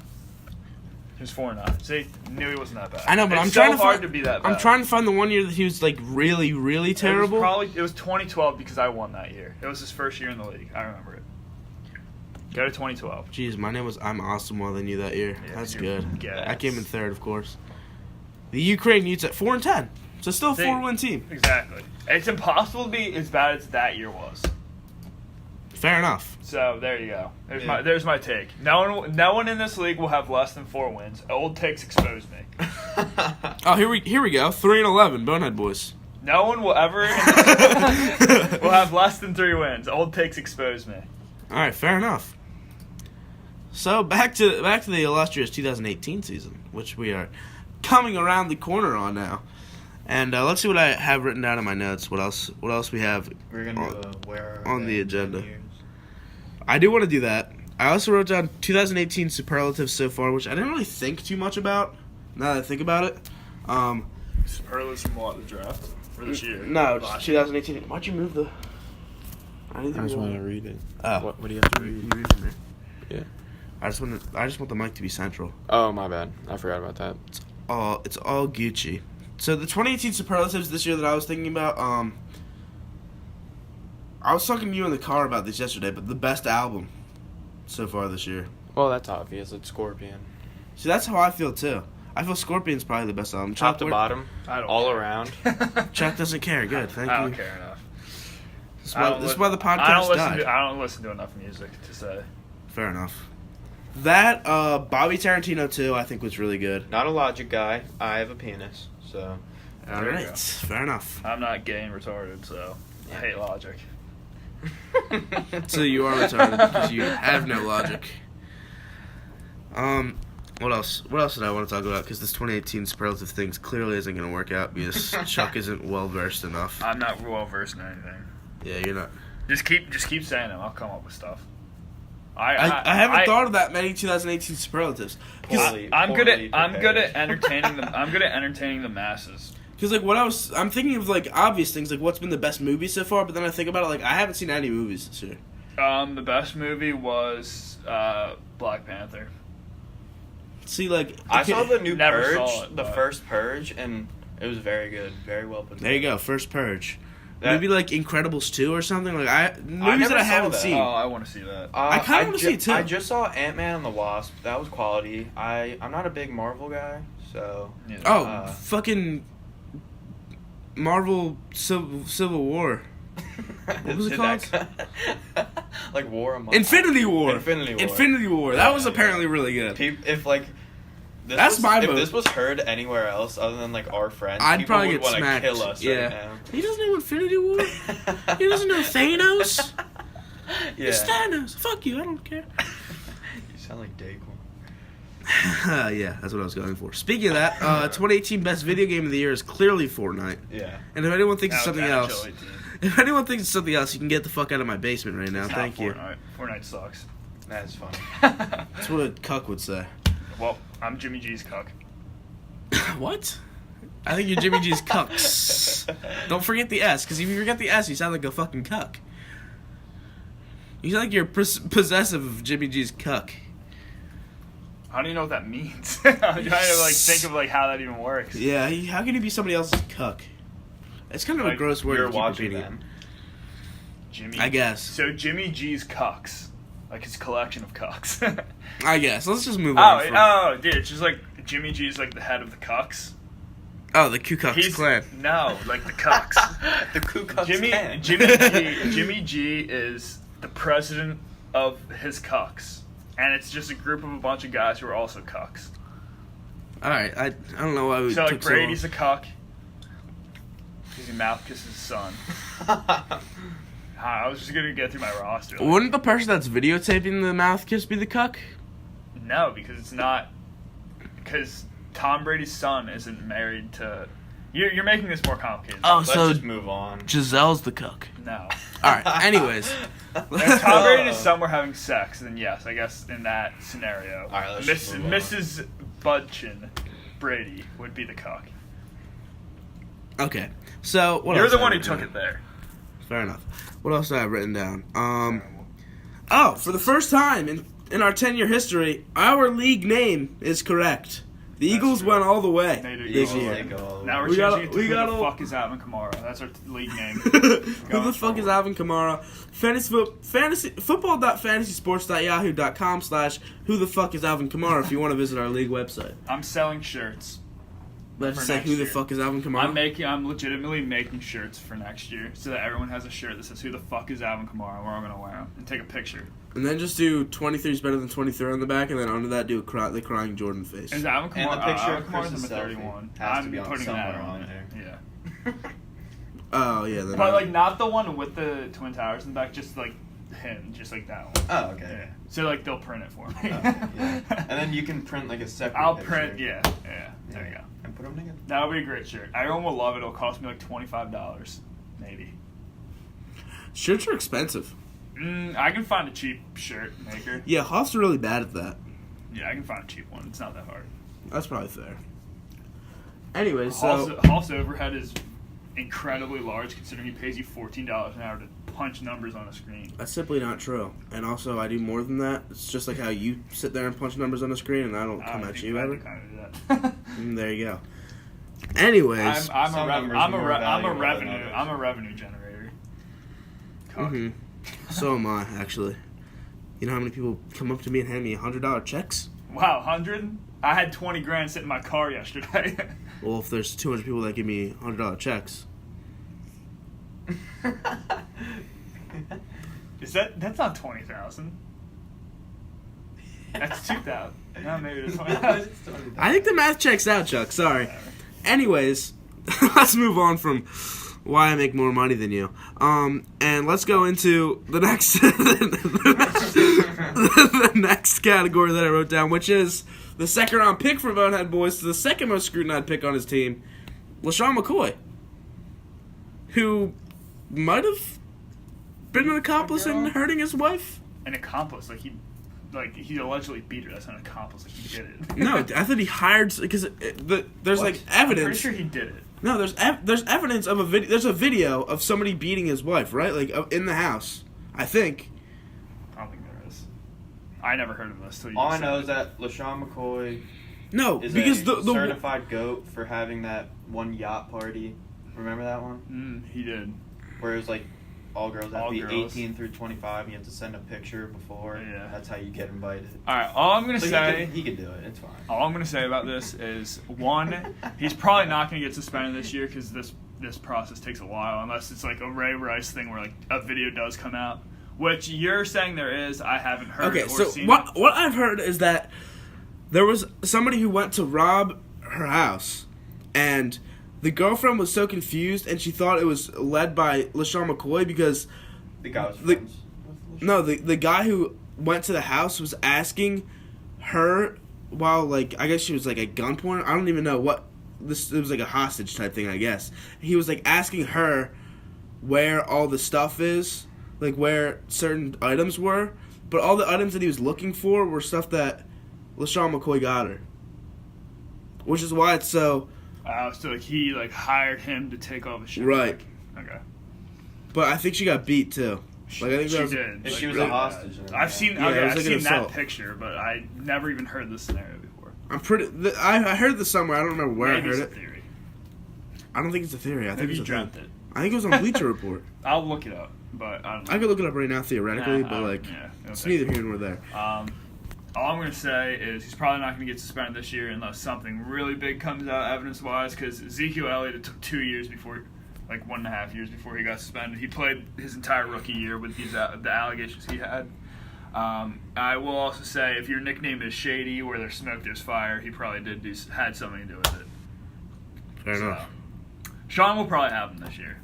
He was 4-9. See, knew he wasn't that bad. I know, but It's I'm trying to so hard find. to be that bad. I'm trying to find the one year that he was like really, really terrible. It was 2012 because I won that year. It was his first year in the league. I remember it. Go to 2012. Jeez, my name was I'm Awesome more than you that year. Yeah, That's you're good. gas. I came in third, of course. The Ukraine Utes at 4-10. So still a See, 4-win team. Exactly. It's impossible to be as bad as that year was. Fair enough. So there you go. Yeah. There's my take. No one in this league will have less than 4 wins. Old takes expose me. Oh, here we go. 3-11, Bonehead boys. No one will ever in this league will have less than 3 wins. Old takes expose me. All right, fair enough. So back to the illustrious 2018 season, which we are coming around the corner on now. And let's see what I have written down in my notes. What else we have We're gonna do a where are on they the in 10 agenda. years? I do want to do that. I also wrote down 2018 superlatives so far, which I didn't really think too much about. Now that I think about it, Superlatives from what, the draft for this year? no, just 2018. Why'd you move the? I I just want to read it. Oh. What do you have to Can read? you read from here? Yeah. I just want the mic to be central. Oh, my bad. I forgot about that. It's all Gucci. So the 2018 superlatives this year that I was thinking about, I was talking to you in the car about this yesterday, but the best album so far this year. Well, that's obvious. It's Scorpion. See, that's how I feel too. I feel Scorpion's probably the best album. Top to Chuck, bottom, I don't all care. around. Chuck doesn't care. Good, thank I you. don't care enough. This is why the podcast died. I don't listen to enough music to say. Fair enough. That Bobby Tarantino too, I think was really good. Not a Logic guy. I have a penis, so All There you right, go. fair enough. I'm not gay and retarded, so I hate logic. So you are retarded because you have no logic. What else? What else did I want to talk about? Because this 2018 superlative things clearly isn't going to work out because Chuck isn't well versed enough. I'm not well versed in anything. Yeah, you're not. Just keep saying them. I'll come up with stuff. I haven't thought of that many 2018 superlatives. Poorly- I'm good poorly at prepared. entertaining them. I'm good at entertaining the masses. Because like I'm thinking of like obvious things like what's been the best movie so far, but then I think about it like I haven't seen any movies this year. The best movie was Black Panther. See, like I saw the new Never Purge, saw it, the but- first Purge, and it was very good, very well put together. There you go, first Purge. That- Maybe like Incredibles 2 or something. Like movies never that I saw haven't that. seen. Oh, I want to see that. I kinda wanna see it, too. I just saw Ant-Man and the Wasp. That was quality. I'm not a big Marvel guy, so Yeah. Oh, fucking Marvel Civil War. What was it called? Like War Among Infinity Us. War. Infinity War. That was Yeah, apparently really good. If like this That's was, my if vote. this was heard anywhere else other than like our friends, I'd people probably would get want to smacked. kill us Yeah. right now. He doesn't know Infinity War. He doesn't know Thanos. Yeah. It's Thanos. Fuck you. I don't care. You sound like Daquan. Yeah, that's what I was going for. Speaking of that, 2018 best video game of the year is clearly Fortnite. Yeah. And if anyone thinks it's Now something it's else, NHL 18. if anyone thinks it's something else, you can get the fuck out of my basement right now. It's Thank not you. Fortnite. Fortnite sucks. That's funny. That's what a cuck would say. Well, I'm Jimmy G's cuck. What? I think you're Jimmy G's cucks. Don't forget the S, because if you forget the S, you sound like a fucking cuck. You sound like you're possessive of Jimmy G's cuck. I don't even know what that means. I'm trying to like think of like how that even works. Yeah, how can you be somebody else's cuck? It's kind of a Like, gross word. You're to keep watching repeating them. Jimmy. I guess. So Jimmy G's cucks, like his collection of cucks. I guess. Let's just move on. Oh, dude, it's just like Jimmy G's like the head of the cucks. Oh, the Ku Klux Klan. No, like the cucks. The Ku Klux Klan. Jimmy G is the president of his cucks, and it's just a group of a bunch of guys who are also cucks. All right, I don't know why we So took like so Brady's long. a cuck because he mouth kisses his son. I was just gonna get through my roster. Wouldn't the person that's videotaping the mouth kiss be the cuck? No, because it's not. Because Tom Brady's son isn't married to. You're making this more complicated. Oh, Let's so just move on. Giselle's the cuck. No. All right. Anyways, If Tom Brady and his son were having sex, then yes, I guess in that scenario, All right, let's just move on. Mrs. Budchin Brady would be the cuck. okay. So what You're else the I one who written took down? it there. Fair enough. What else do I have written down? Oh, for the first time in our 10-year history, our league name is correct. The Eagles true. went all the way They did this go all the year. way. They go all the Now we're We changing gotta- it to we who gotta- the fuck is Alvin Kamara. That's our league name. Who the fuck is Alvin Kamara? Football.fantasysports.yahoo.com/who the fuck is Alvin Kamara if you want to visit our league website. I'm selling shirts. Let's For say next who the year. fuck is Alvin Kamara. I'm legitimately making shirts for next year so that everyone has a shirt that says who the fuck is Alvin Kamara and we're all gonna wear them and take a picture. And then just do 23 is better than 23 on the back, and then under that do the crying Jordan face. Is Alvin Kamara? And the picture Alvin of Kamara's Chris's number selfie 31. has to I'm be on putting that somewhere on on there. Yeah. Oh yeah, then But like not the one with the Twin Towers in the back, just like him, just like that one. Oh, okay. Yeah. So like they'll print it for me. Oh, yeah. And then you can print like a separate I'll picture. print. Yeah. There you go. And put them together. That'll be a great shirt. Everyone will love it. It'll cost me like $25, maybe. shirts are expensive. I can find a cheap shirt maker. Yeah, Hoff's really bad at that. Yeah, I can find a cheap one. It's not that hard. That's probably fair. Anyway, so Hoff's overhead is incredibly large considering he pays you $14 an hour to punch numbers on a screen. that's simply not true. And also, I do more than that. It's just like how you sit there and punch numbers on the screen, and I don't come at you ever. Kind of do that. There you go. Anyways, I'm Some numbers a are more valuable than revenue. others. I'm a revenue generator. Cock. mhm. So am I actually. You know how many people come up to me and hand me $100 checks? Wow, 100? I had 20 grand sitting in my car yesterday. Well, if there's 200 people that give me $100 checks, That's not 20,000. That's 2,000. No, maybe it's 20,000. I think the math checks out, Chuck. Sorry. Anyways, let's move on from why I make more money than you. And let's go into the next the next category that I wrote down, which is the second round pick for Bonehead Boys to the second most scrutinized pick on his team, LaShawn McCoy, who might have been an accomplice in hurting his wife. An accomplice, like he allegedly beat her. That's not an accomplice. Like he did it. No, I thought he hired because there's like I'm pretty evidence. sure he did it. No, there's evidence of a video. There's a video of somebody beating his wife, right? Like in the house, I think. I don't think there is. I never heard of this. Till you All I just know said is it. that LaShawn McCoy No, is because a the certified GOAT for having that one yacht party. Remember that one? He did. Where it was like all girls have All to be girls. 18 through 25. You have to send a picture before. Yeah. That's how you get invited. All right. All I'm gonna So say. he could do it. It's fine. All I'm gonna say about this is one, he's probably not gonna get suspended this year because this process takes a while, unless it's like a Ray Rice thing where like a video does come out, which you're saying there is. I haven't heard Okay, or so seen what it. I've heard is that there was somebody who went to rob her house, and the girlfriend was so confused, and she thought it was led by LaShawn McCoy because The guy was The- friends with no, the guy who went to the house was asking her while, like, I guess she was like at gunpoint. I don't even know what this. It was like a hostage type thing, I guess. He was like asking her where all the stuff is, like where certain items were, but all the items that he was looking for were stuff that LaShawn McCoy got her, which is why it's so So like he like hired him to take all the shit. right. Okay. But I think she got beat too. Like, I think she that was- did. If Like, she was really a hostage. bad. then I've seen. Yeah, it okay, was I've like an seen that assault. picture, but I never even heard this scenario before. I'm pretty. I heard this somewhere. I don't remember where Maybe I heard it's it. a theory. I don't think it's a theory. I think Maybe it's you a dreamt thing. it. I think it was on Bleacher Report. I'll look it up, but I don't know. I could look it up right now theoretically, Nah, but like yeah, it's okay. neither here nor there. All I'm going to say is he's probably not going to get suspended this year unless something really big comes out evidence-wise, because Ezekiel Elliott, it took 2 years before, like 1.5 years before he got suspended. He played his entire rookie year with these the allegations he had. I will also say if your nickname is Shady, where there's smoke, there's fire, he probably had something to do with it. Fair enough. Sean will probably have him this year.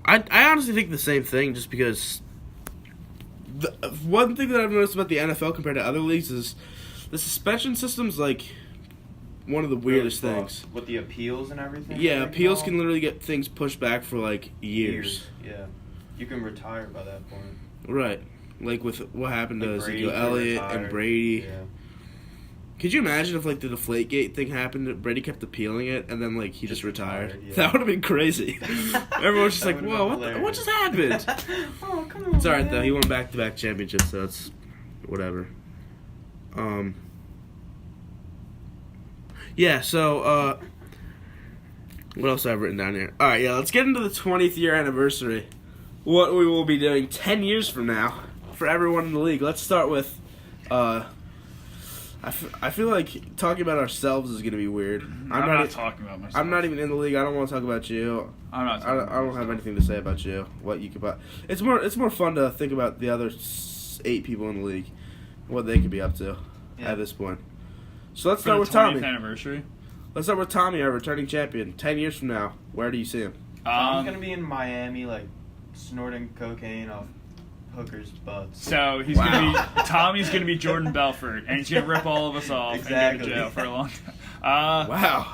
I honestly think the same thing, just because the one thing that I've noticed about the NFL compared to other leagues is the suspension system's like one of the weirdest Really things. fucked. With the appeals and everything. Yeah, like, appeals now? can literally get things pushed back for like years. Yeah. You can retire by that point. Right. Like with what happened to Like Brady Ezekiel can Elliott retire. and Brady. Yeah. Could you imagine if like the Deflategate thing happened, Brady kept appealing it, and then like he just retired? yeah. That would have been crazy. Everyone's just That like, would've "Whoa, been what just hilarious. happened?" Oh, come on. It's alright man. though. He won back-to-back championships, so it's whatever. Yeah. So, what else have I written down here? All right, yeah. Let's get into the 20th year anniversary. What we will be doing 10 years from now for everyone in the league. Let's start with. I feel like talking about ourselves is gonna be weird. I'm not talking about myself. I'm not even in the league. I don't want to talk about you. I'm not I talking don't, I don't have anything to say about you. What you could buy. It's more fun to think about the other 8 people in the league, what they could be up to Yeah. at this point. So let's For start the with 20th Tommy. anniversary. Let's start with Tommy, our returning champion. 10 years from now, where do you see him? I'm gonna be in Miami, like snorting cocaine off hookers' butts. So he's gonna be Tommy's gonna be Jordan Belfort, and he's gonna rip all of us off and go Exactly. to jail for a long time. Wow.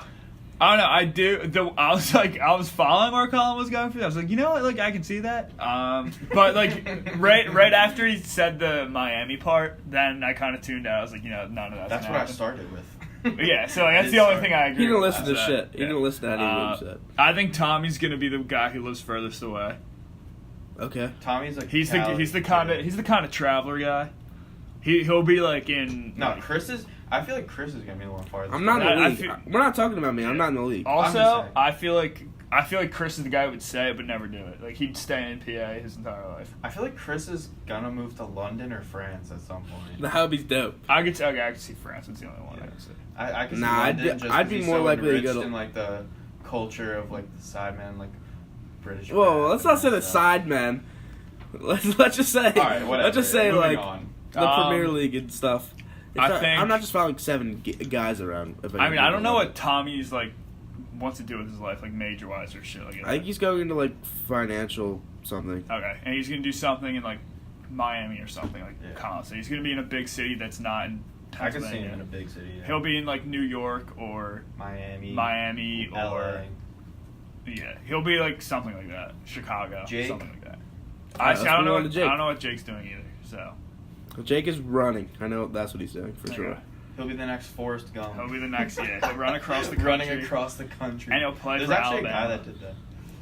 I don't know. I was following where Colin was going for. I was like, you know what? Like I can see that. But like right after he said the Miami part, then I kind of tuned out. I was like, you know, none of that's That's gonna what I happen. started with. Yeah, so like, that's the only thing I agree. He didn't with. listen to So, shit. He yeah. didn't listen to any of what you said. I think Tommy's gonna be the guy who lives furthest away. Okay. Tommy's like He's the kind of traveler guy. He'll be like in No, Chris is. I feel like Chris is gonna be the one farthest. I'm not in the I league. feel- We're not talking about me. I'm not in the league. I'm just Also, saying. I feel like Chris is the guy who would say it but never do it. Like he'd stay in PA his entire life. I feel like Chris is gonna move to London or France at some point. The hobby's dope. I could see France. It's the only one I could see. I could see Nah, I'd London be- just I'd 'cause be he's more so likely to go enriched to- in like the culture of like the Sidemen, like British. Whoa, rap let's and not say the stuff. side man. Let's just say. All right, whatever. Let's just say Moving like on. the Premier League and stuff. It's I not- think- I'm not just following 7 guys around. I mean, I don't know what Tommy's like wants to do with his life, like major wise or shit like that. I think he's going into like financial something. Okay, and he's gonna do something in like Miami or something like Yeah. Colin. So he's gonna be in a big city that's not in I could see Pennsylvania. him in a big city. Yeah. He'll be in like New York or Miami LA. or yeah, he'll be like something like that. Chicago, Jake? something like that. Alright, I let's don't move know. on to Jake. I don't know what Jake's doing either. So Jake is running. I know that's what he's doing for there sure. you go. He'll be the next Forrest Gump. He'll be the next. Yeah, he'll run across the country. running across the country. And he'll play There's for actually Alabama. a guy that did that.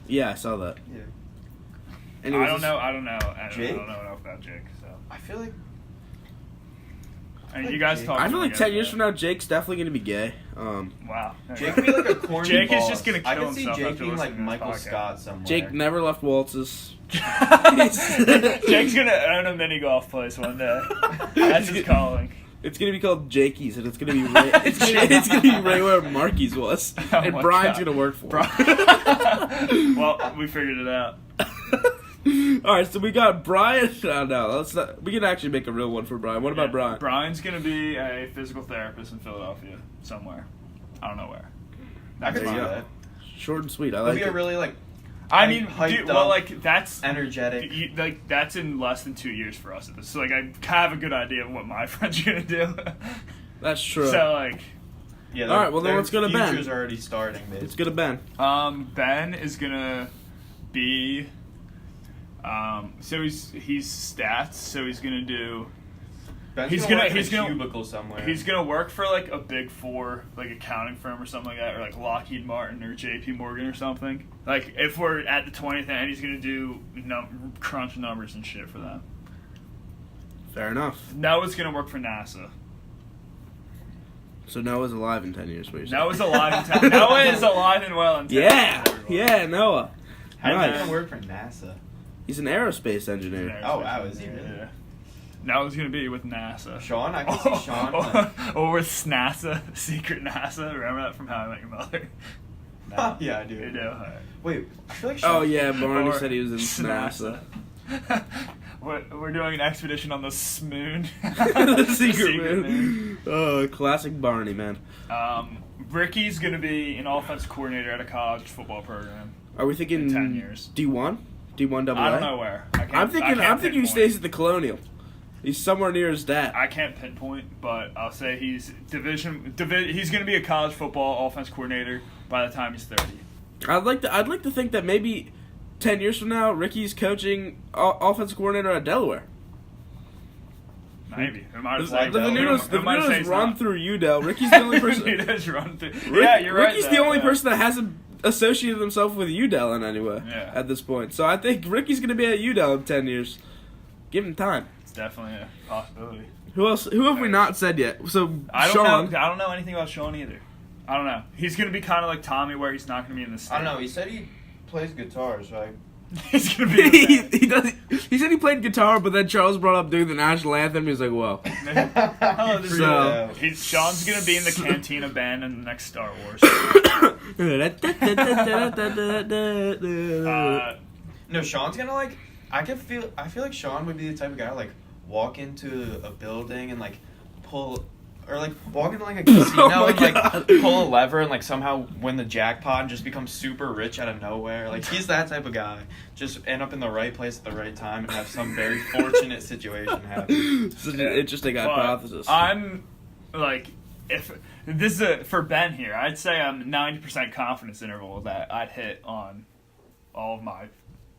Yeah, I saw that. Yeah. Anyways, I don't know. I don't know Jake? enough about Jake. So I feel like and you guys Jake. talk. I feel like 10 years together. from now, Jake's definitely going to be gay. Wow. Jake could be like a corny Jake is boss. just gonna I kill could see himself Jake after being like listening to this Michael podcast. Scott somewhere. Jake never left Waltz's. Jake's gonna own a mini golf place one day. That's his calling. It's gonna be called Jakey's, and it's gonna be right. It's gonna be right where Marky's was, Oh and my Brian's God. gonna work for. Well, we figured it out. All All right, so we got Brian. No, let's not. We can actually make a real one for Brian. What about Brian? Brian's gonna be a physical therapist in Philadelphia somewhere. I don't know where. I could There see you go. that. Short and sweet. I It'll like be a it. really like I mean, hyped dude, well, up, like that's energetic. like that's in less than 2 years for us at this. So like I have a good idea of what my friends are gonna do. That's true. So like, Yeah. All right, well, then their let's go to Ben. Future's already starting, Let's basically. go to Ben. Ben is gonna be, so he's stats. So he's gonna do. Ben's He's gonna gonna- work in he's a gonna- cubicle somewhere. He's gonna work for like a big four, like accounting firm or something like that, or like Lockheed Martin or J.P. Morgan or something. Like if we're at the 20th end, he's gonna do crunch numbers and shit for them. Fair enough. Noah's gonna work for NASA. So Noah's alive in 10 years. What you're saying. Noah's alive in 10. Noah is alive and well in 10 Yeah, years, everyone. yeah, Noah. How's Nice. he gonna work for NASA? He's an aerospace engineer. Yeah, Oh, wow, is he really? Yeah. Noah's gonna be with NASA. Sean, I can see Sean. like, or with SNASA, Secret NASA. Remember that from How I Met Your Mother? No. Yeah, I do. You know. Alright. Wait, I feel like Sean. Oh yeah, Barney Or said he was in NASA. We're doing an expedition on the Smoon. The secret man. Oh, classic Barney, man. Ricky's gonna be an offensive coordinator at a college football program. Are we thinking In 10 years. D1? D1 double A? I don't know where. I'm thinking he pinpoint. stays at the Colonial. He's somewhere near his dad. I can't pinpoint, but I'll say he's division. He's gonna be a college football offense coordinator by the time he's 30. I'd like to think that maybe 10 years from now, Ricky's coaching offensive coordinator at Delaware. Maybe. Who might The have said Venutos run through UDEL. Ricky's the only person. He does run through. Yeah, you're right. Ricky's the though, only yeah. person that hasn't associated himself with UDEL in any way Yeah. at this point. So I think Ricky's going to be at UDEL in 10 years. Give him time. It's definitely a possibility. Who else? Who have we not said yet? So I don't Sean. know. I don't know anything about Sean either. I don't know. He's gonna be kind of like Tommy, where he's not gonna be in the state. I don't know. He said he plays guitar, so I. He's gonna be. In the band. he does. He said he played guitar, but then Charles brought up doing the national anthem. He was like, "Whoa." Oh, this is- So- Sean's gonna be in the Cantina band in the next Star Wars. No, Sean's gonna like. I feel like Sean would be the type of guy to, like, walk into a building and like pull. Or like walk into like a casino my and like God. pull a lever and like somehow win the jackpot and just become super rich out of nowhere. Like he's that type of guy. Just end up in the right place at the right time and have some very fortunate situation happen. Such an interesting But hypothesis. I'm like, if this is for Ben here, I'd say I'm 90% confidence interval that I'd hit on all of my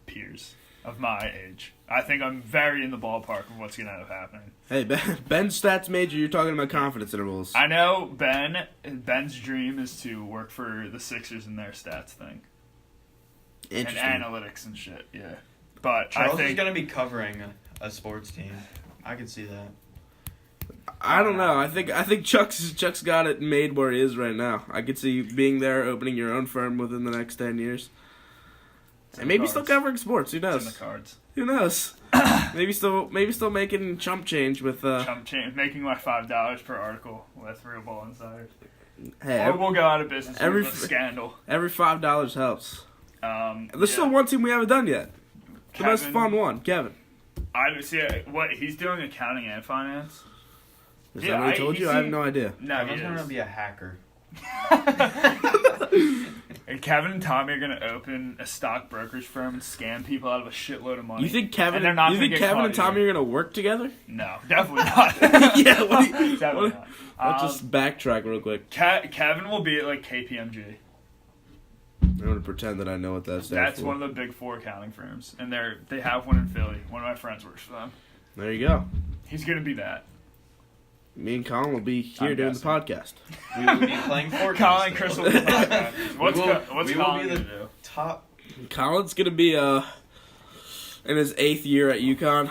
peers of my age. I think I'm very in the ballpark of what's gonna end up happening. Hey, Ben's stats major. You're talking about confidence intervals. I know Ben's dream is to work for the Sixers in their stats thing and Interesting. analytics and shit. Yeah, but Charles I think is gonna be covering a sports team. I could see that. I don't know. I think Chuck's got it made where he is right now. I could see you being there, opening your own firm within the next 10 years. And maybe still covering sports. Who it's in the knows? cards. Who knows? maybe still making chump change with. I'm making my $5 per article with Real Ball Insider. Hey, Or we'll go out of business every with a scandal. every $5 helps. There's Yeah. still one team we haven't done yet. The most Kevin- fun one, Kevin. I see what he's doing, accounting and finance. Is Yeah, that what he I- told he you? I have seemed- no idea. No, I'm he gonna is. be a hacker. And Kevin and Tommy are gonna open a stock brokerage firm and scam people out of a shitload of money. You think Kevin? And they're not You gonna think get Kevin caught and Tommy either. are gonna work together? No, definitely not. Yeah, what do you- Definitely what- not. Let's just backtrack real quick. Kevin will be at like KPMG. I'm gonna pretend that I know what that stands That's for. one of the big four accounting firms, and they have one in Philly. One of my friends works for them. There you go. He's gonna be that. Me and Colin will be here I'm doing guessing. the podcast. We will be playing Fortnite. Colin and still. Chris will be that. What's We will- what's we will Colin be gonna the- do? Top. Colin's gonna be in his 8th year at UConn.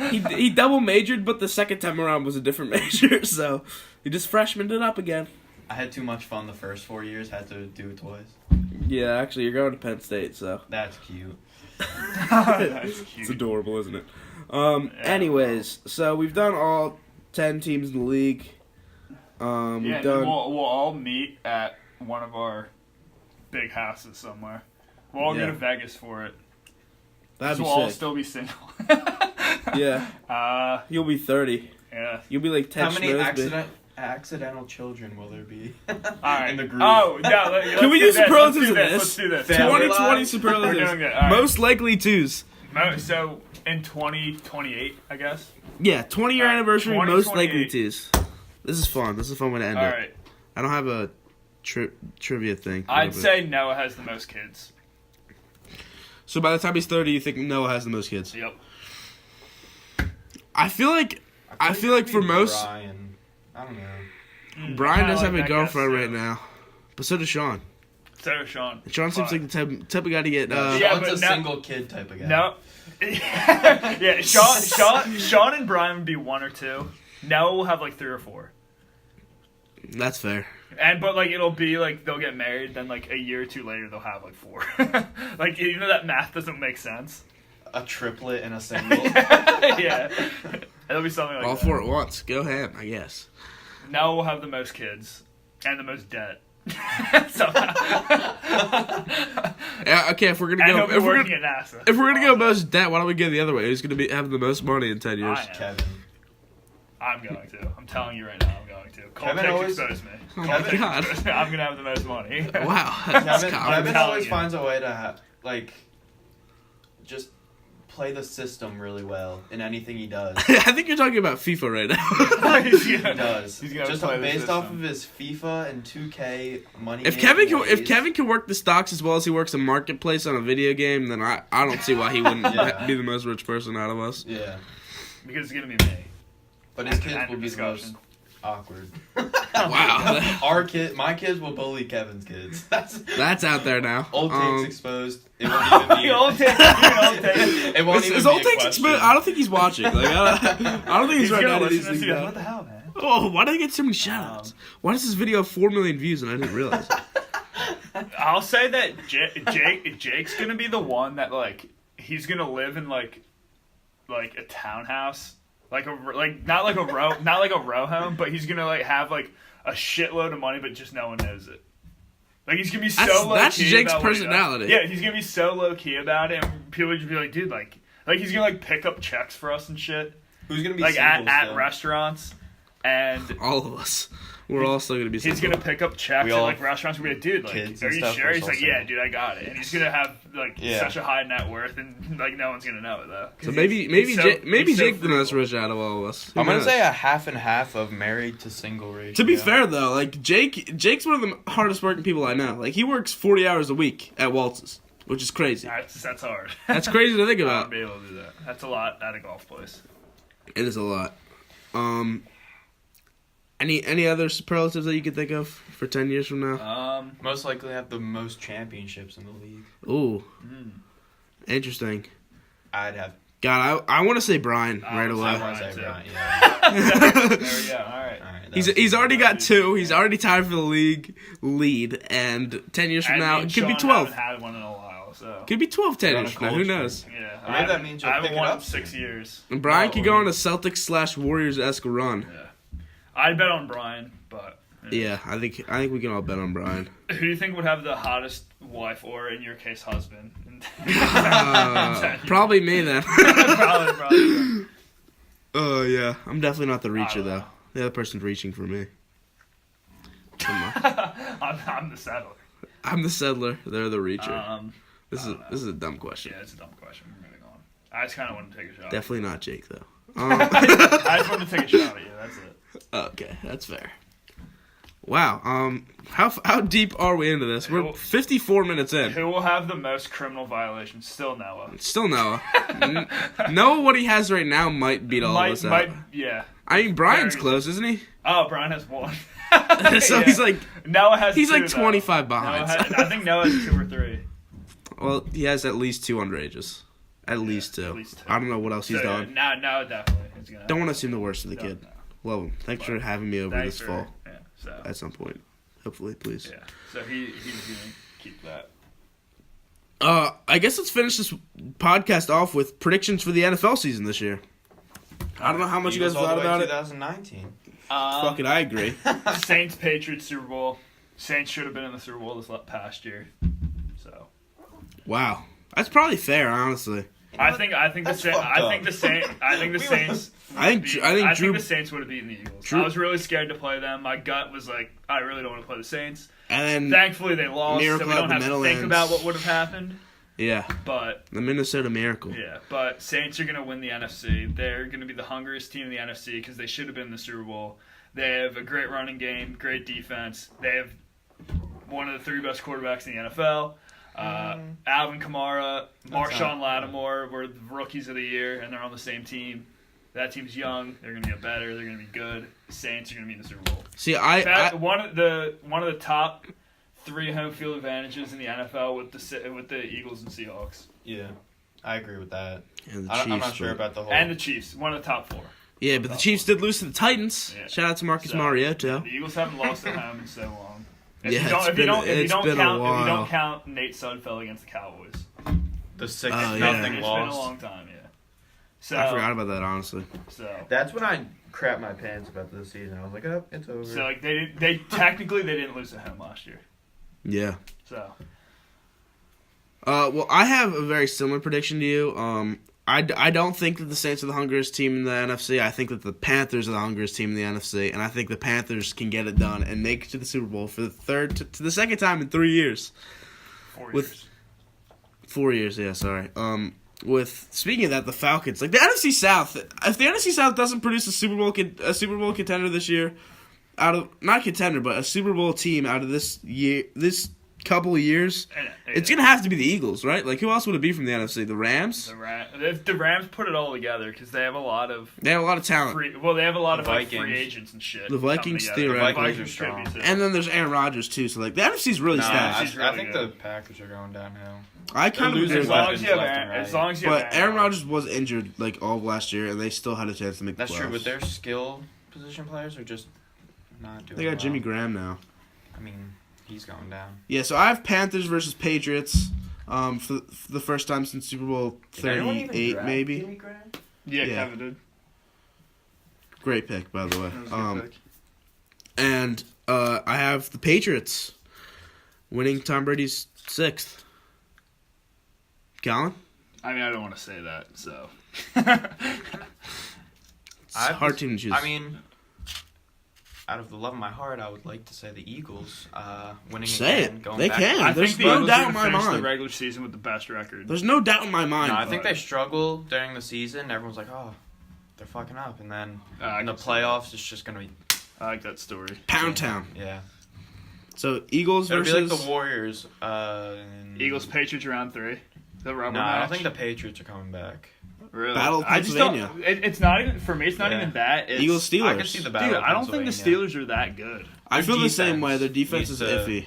he double majored, but the second time around was a different major, so he just freshmaned it up again. I had too much fun the first 4 years. Had to do it twice. Yeah, actually, you're going to Penn State, so That's cute. That's it's cute. adorable, isn't it? Anyways, so we've done all 10 teams in the league. Yeah, We've and done. then we'll all meet at one of our big houses somewhere. We'll all Yeah. go to Vegas for it. That'd So be we'll all sick. still be single. Yeah. You'll be 30. Yeah. You'll be like Ted How many Schnozby. accidental children will there be All right. in the group? Oh, yeah. Let's Can we do do this. superlatives Let's do in this. this? Let's do this. Family 2020 life? superlatives. We're doing it. All right. Most likely twos. So in 2028, I guess. Yeah, 20-year Alright, anniversary, most likely 2028. twos. This is fun. This is a fun way to end All it. right. I don't have a trivia thing. I'd say Noah has the most kids. So by the time he's 30, you think Noah has the most kids? Yep. I feel like for most, Brian. I don't know. Brian Kinda does have like a that girlfriend guess, right now. But so does Sean. So does Sean. And Sean seems But- like the type of guy to get. No, Yeah, Sean's but a now- single kid type of guy. No. Yeah, Sean and Brian would be 1 or 2. Noah will have like 3 or 4. That's fair. But like it'll be like they'll get married, then like a year or 2 later they'll have like 4. Like you know that math doesn't make sense. A triplet and a single. Yeah. It'll be something like All that. 4 at once. Go ham, I guess. Noah will have the most kids and the most debt. Somehow. Yeah. Okay. If we're gonna And go, he'll be if we're working gonna, at NASA. if we're gonna go most debt, why don't we go the other way? Who's gonna be have the most money in 10 years? I am. Kevin. I'm going to. I'm telling you right now, I'm going to. Kevin Coltex always- expose me. Oh my Kevin- god! Expose me. I'm gonna have the most money. Wow. That's Kevin, common. Kevin telling always you. finds a way to just play the system really well in anything he does. I think you're talking about FIFA right now. He does. He's gonna Just play the based off system. of his FIFA and 2K money. If Kevin can work the stocks as well as he works a marketplace on a video game, then I don't see why he wouldn't Yeah. be the most rich person out of us. Yeah, Because it's gonna be me. but his End kids of will be the discussion. most awkward. Wow. My kids will bully Kevin's kids. That's out there now. Old takes exposed. It won't even be. The old take. Old take. It won't even His be old a takes question. I don't think he's watching. Like, I don't think he's writing gonna any of these listen to things this. down. What the hell, man? Oh, why did I get so many shoutouts? Why does this video have 4 million views and I didn't realize? I'll say that Jake's gonna be the one that like he's gonna live in like a townhouse, not like a row home, but he's gonna like have like a shitload of money, but just no one knows it. Like he's gonna be so low key. That's Jake's about what he does. personality. Yeah, he's gonna be so low key about it, and people would just be like, dude, like he's gonna like pick up checks for us and shit, Who's gonna be like single at still? restaurants, and All of us. We're all still going to be he's single. gonna pick up checks We at all like restaurants. We're like, dude, like, kids are and you stuff, sure? we're He's still like, yeah, single. dude, I got it. And he's gonna have like Yeah. such a high net worth, and like no one's gonna know it though. 'Cause So maybe he's so Jake the most frugal. rich out of all of us. Who I'm gonna knows? say a half and half of married to single ratio. To be fair though, like Jake's one of the hardest working people I know. Like he works 40 hours a week at Waltz's, which is crazy. That's hard. That's crazy to think I about. wouldn't be able to do that. That's a lot at a golf place. It is a lot. Any other superlatives that you could think of for 10 years from now? Most likely have the most championships in the league. Ooh, interesting. I'd have. God, I want to say Brian I right would away. I say want to say too. Brian. Yeah. There we go. All right. All right. He's already got 2. He's already tied for the league lead, and 10 years from And now me and it could be Sean 12. haven't had one in a while, so Could be 12 10 You're on years a from now. cold Who streak. knows? yeah. Maybe that means you'll I haven't pick it won up in 6 soon. years. And Brian No, could go on a Celtics/Warriors-esque run. Yeah. I'd bet on Brian, but Yeah, I think we can all bet on Brian. who do you think would have the hottest wife, or in your case, husband? Probably me then. Probably. Oh yeah, I'm definitely not the reacher don't though. know. The other person's reaching for me. Come on, I'm the settler. I'm the settler. They're the reacher. This I is don't this is a dumb question. Yeah, it's a dumb question. We're moving on. I just kind of wanted to take a shot. Definitely not Jake though. I just wanted to take a shot at you. That's it. Okay, that's fair. Wow. How deep are we into this? We're 54 minutes in. Who will have the most criminal violations? Still Noah. Still Noah. Noah, what he has right now might beat all of us out. Yeah. I mean, Brian's Very- close, isn't he? Oh, Brian has one. So Yeah. he's like Noah has he's two, like though. 25 behind. I think Noah has 2 or 3. Well, he has at least 2 underages. At least 2. at least 2. I don't know what else he's So, done. No, definitely. He's gonna Don't want to assume the worst of the No, kid. no. Love him. Thanks for having me over Thanks this for- fall Yeah. So. at some point. Hopefully, please. Yeah. So he's gonna keep that. I guess let's finish this podcast off with predictions for the NFL season this year. I don't know how much you guys Eagles all thought the way about it. 2019. Fuck it, I agree. Saints Patriots Super Bowl. Saints should have been in the Super Bowl this past year. So. Wow, that's probably fair, honestly. I think the That's Saints. fucked I think the Saints. I think the Saints. I think Drew- the Saints would have beaten the Eagles. Drew- I was really scared to play them. My gut was like, I really don't want to play the Saints. And then Thankfully, they lost, Miracle so we at don't the have to think Meadowlands. about what would have happened. yeah, But the Minnesota Miracle. yeah, but Saints are gonna win the NFC. They're gonna be the hungriest team in the NFC because they should have been in the Super Bowl. They have a great running game, great defense. They have one of the 3 best quarterbacks in the NFL. Alvin Kamara, Marshawn Lattimore were the rookies of the year, and they're on the same team. That team's young. They're going to get better. They're going to be good. The Saints are going to be in the Super Bowl. See, In fact, one of the top 3 home field advantages in the NFL with the Eagles and Seahawks Yeah, I agree with that. and the I'm not Chiefs, sure but- about the whole. and the Chiefs. One of the top 4. Yeah, but the Chiefs did lose to the Titans. Yeah. Shout out to Marcus So, Mariota. The Eagles haven't lost at home in so long. If Yeah, you don't, it's if you been- don't, if you it's don't been a count, if you while. don't count Nate Sudfeld against the Cowboys, the 6 Oh, yeah. nothing it's loss. been a long time. Yeah. So I forgot about that, honestly. So. That's when I crap my pants about this season. I was like, oh, it's over. So like they technically they didn't lose at home last year. Yeah. So Well, I have a very similar prediction to you. I don't think that the Saints are the hungriest team in the NFC. I think that the Panthers are the hungriest team in the NFC, and I think the Panthers can get it done and make it to the Super Bowl for the second time in 3 years. 4 With- years. 4 years, yeah, sorry. With speaking of that, the Falcons, like the NFC South, if the NFC South doesn't produce a Super Bowl contender this year, not contender, but a Super Bowl team out of this couple of years, it's gonna have to be the Eagles, right? Like who else would it be from the NFC? The Rams? If the Rams put it all together because they have a lot of They have a lot of talent. they have a lot The of like, Vikings. free agents and shit. The Vikings coming together. theoretically The are Vikings strong. could be too. And then there's Aaron Rodgers too. So like the NFC's really Nah, stacked. He's I really think good. the Packers are going downhill. I kind of They're agree losing with as that. long as you have left and Aaron, right. as long as you have But Aaron Rodgers was injured like all of last year, and they still had a chance to make the That's true, playoffs. but their skill position players are just not doing They got well. Jimmy Graham now. I mean, he's going down. Yeah, so I have Panthers versus Patriots. For the first time since Super Bowl Did anyone even 38, draft maybe. Jimmy Graham? Yeah, Yeah. Kevin did. Great pick, by the way. That was a good pick. And I have the Patriots winning Tom Brady's 6th. Colin? I mean, I don't want to say that, so. It's a hard team to choose. I mean, out of the love of my heart, I would like to say the Eagles winning Say again. it. Going They back. can. I There's think the no Eagles doubt are in gonna my finish the mind. regular season with the best record. There's no doubt in my mind. No, I think but- they struggle during the season. Everyone's like, oh, they're fucking up. And then I in the can see playoffs, it's just going to be. I like that story. Pound Town. Yeah. So Eagles It'll versus be like the Warriors. Eagles, Patriots round 3. The rubber No, match. I don't think the Patriots are coming back. Really? Battle of I just don't- Pennsylvania. It's not even for me. It's not Yeah. even that. It's, Eagles Steelers. I can see the battle. Dude, of I don't think the Pennsylvania. Steelers are that good. I feel the same defense way. Their defense is needs to iffy.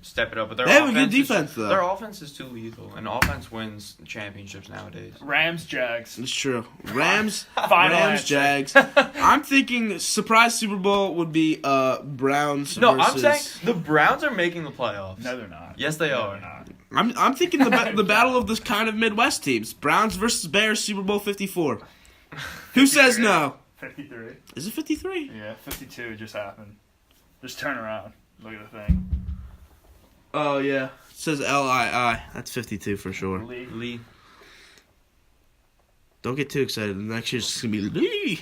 Step it up, but their They have a offense good defense, though. Their offense is too lethal, and offense wins championships nowadays. Rams, Jags. It's true. Rams, Final Rams, answer. Jags. I'm thinking surprise Super Bowl would be Browns No, versus. I'm saying the Browns are making the playoffs. No, they're not. Yes, they No, are. they're not. I'm thinking the battle of this kind of Midwest teams. Browns versus Bears, Super Bowl 54. Who says no? 53. Is it 53? Yeah, 52 just happened. Just turn around. Look at the thing. Oh yeah. It says LII. That's 52 for sure. Lee. Don't get too excited. The next year's just gonna be Lee.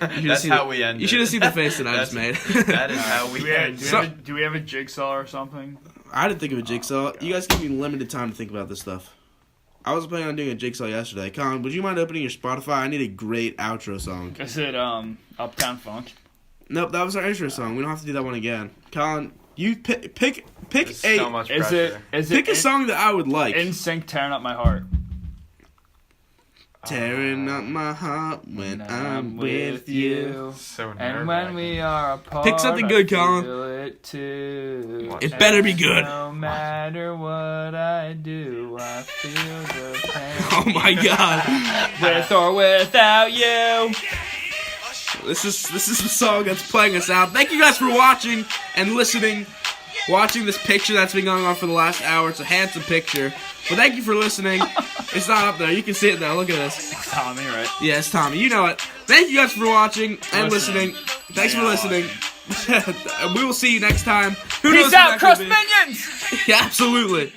That's how we end. You should have seen the face that I just made. That is how we end. Do we have a jigsaw or something? I didn't think of a jigsaw. You guys give me limited time to think about this stuff. I was planning on doing a jigsaw yesterday. Colin, would you mind opening your Spotify? I need a great outro song. Is it Uptown Funk? Nope, that was our intro song. We don't have to do that one again. Colin, you pick There's a so much Is pressure. it pick a song that I would like. In Sync tearing up my heart? Tearing up my heart when I'm with you. So And when we are apart, Pick something good, I Colin. feel it too. It better be good. No matter what I do, I feel the pain. Oh my god. With or without you. This is the song that's playing us out. Thank you guys for watching and listening. Watching this picture that's been going on for the last hour. It's a handsome picture. But thank you for listening. It's not up there. You can see it now. Look at this. Tommy, right? Yeah, it's Tommy. You know it. Thank you guys for watching and Listening. listening. Thanks for Yeah, listening. We will see you next time. Who Peace knows out, who that Crust could be. Minions! Yeah, absolutely.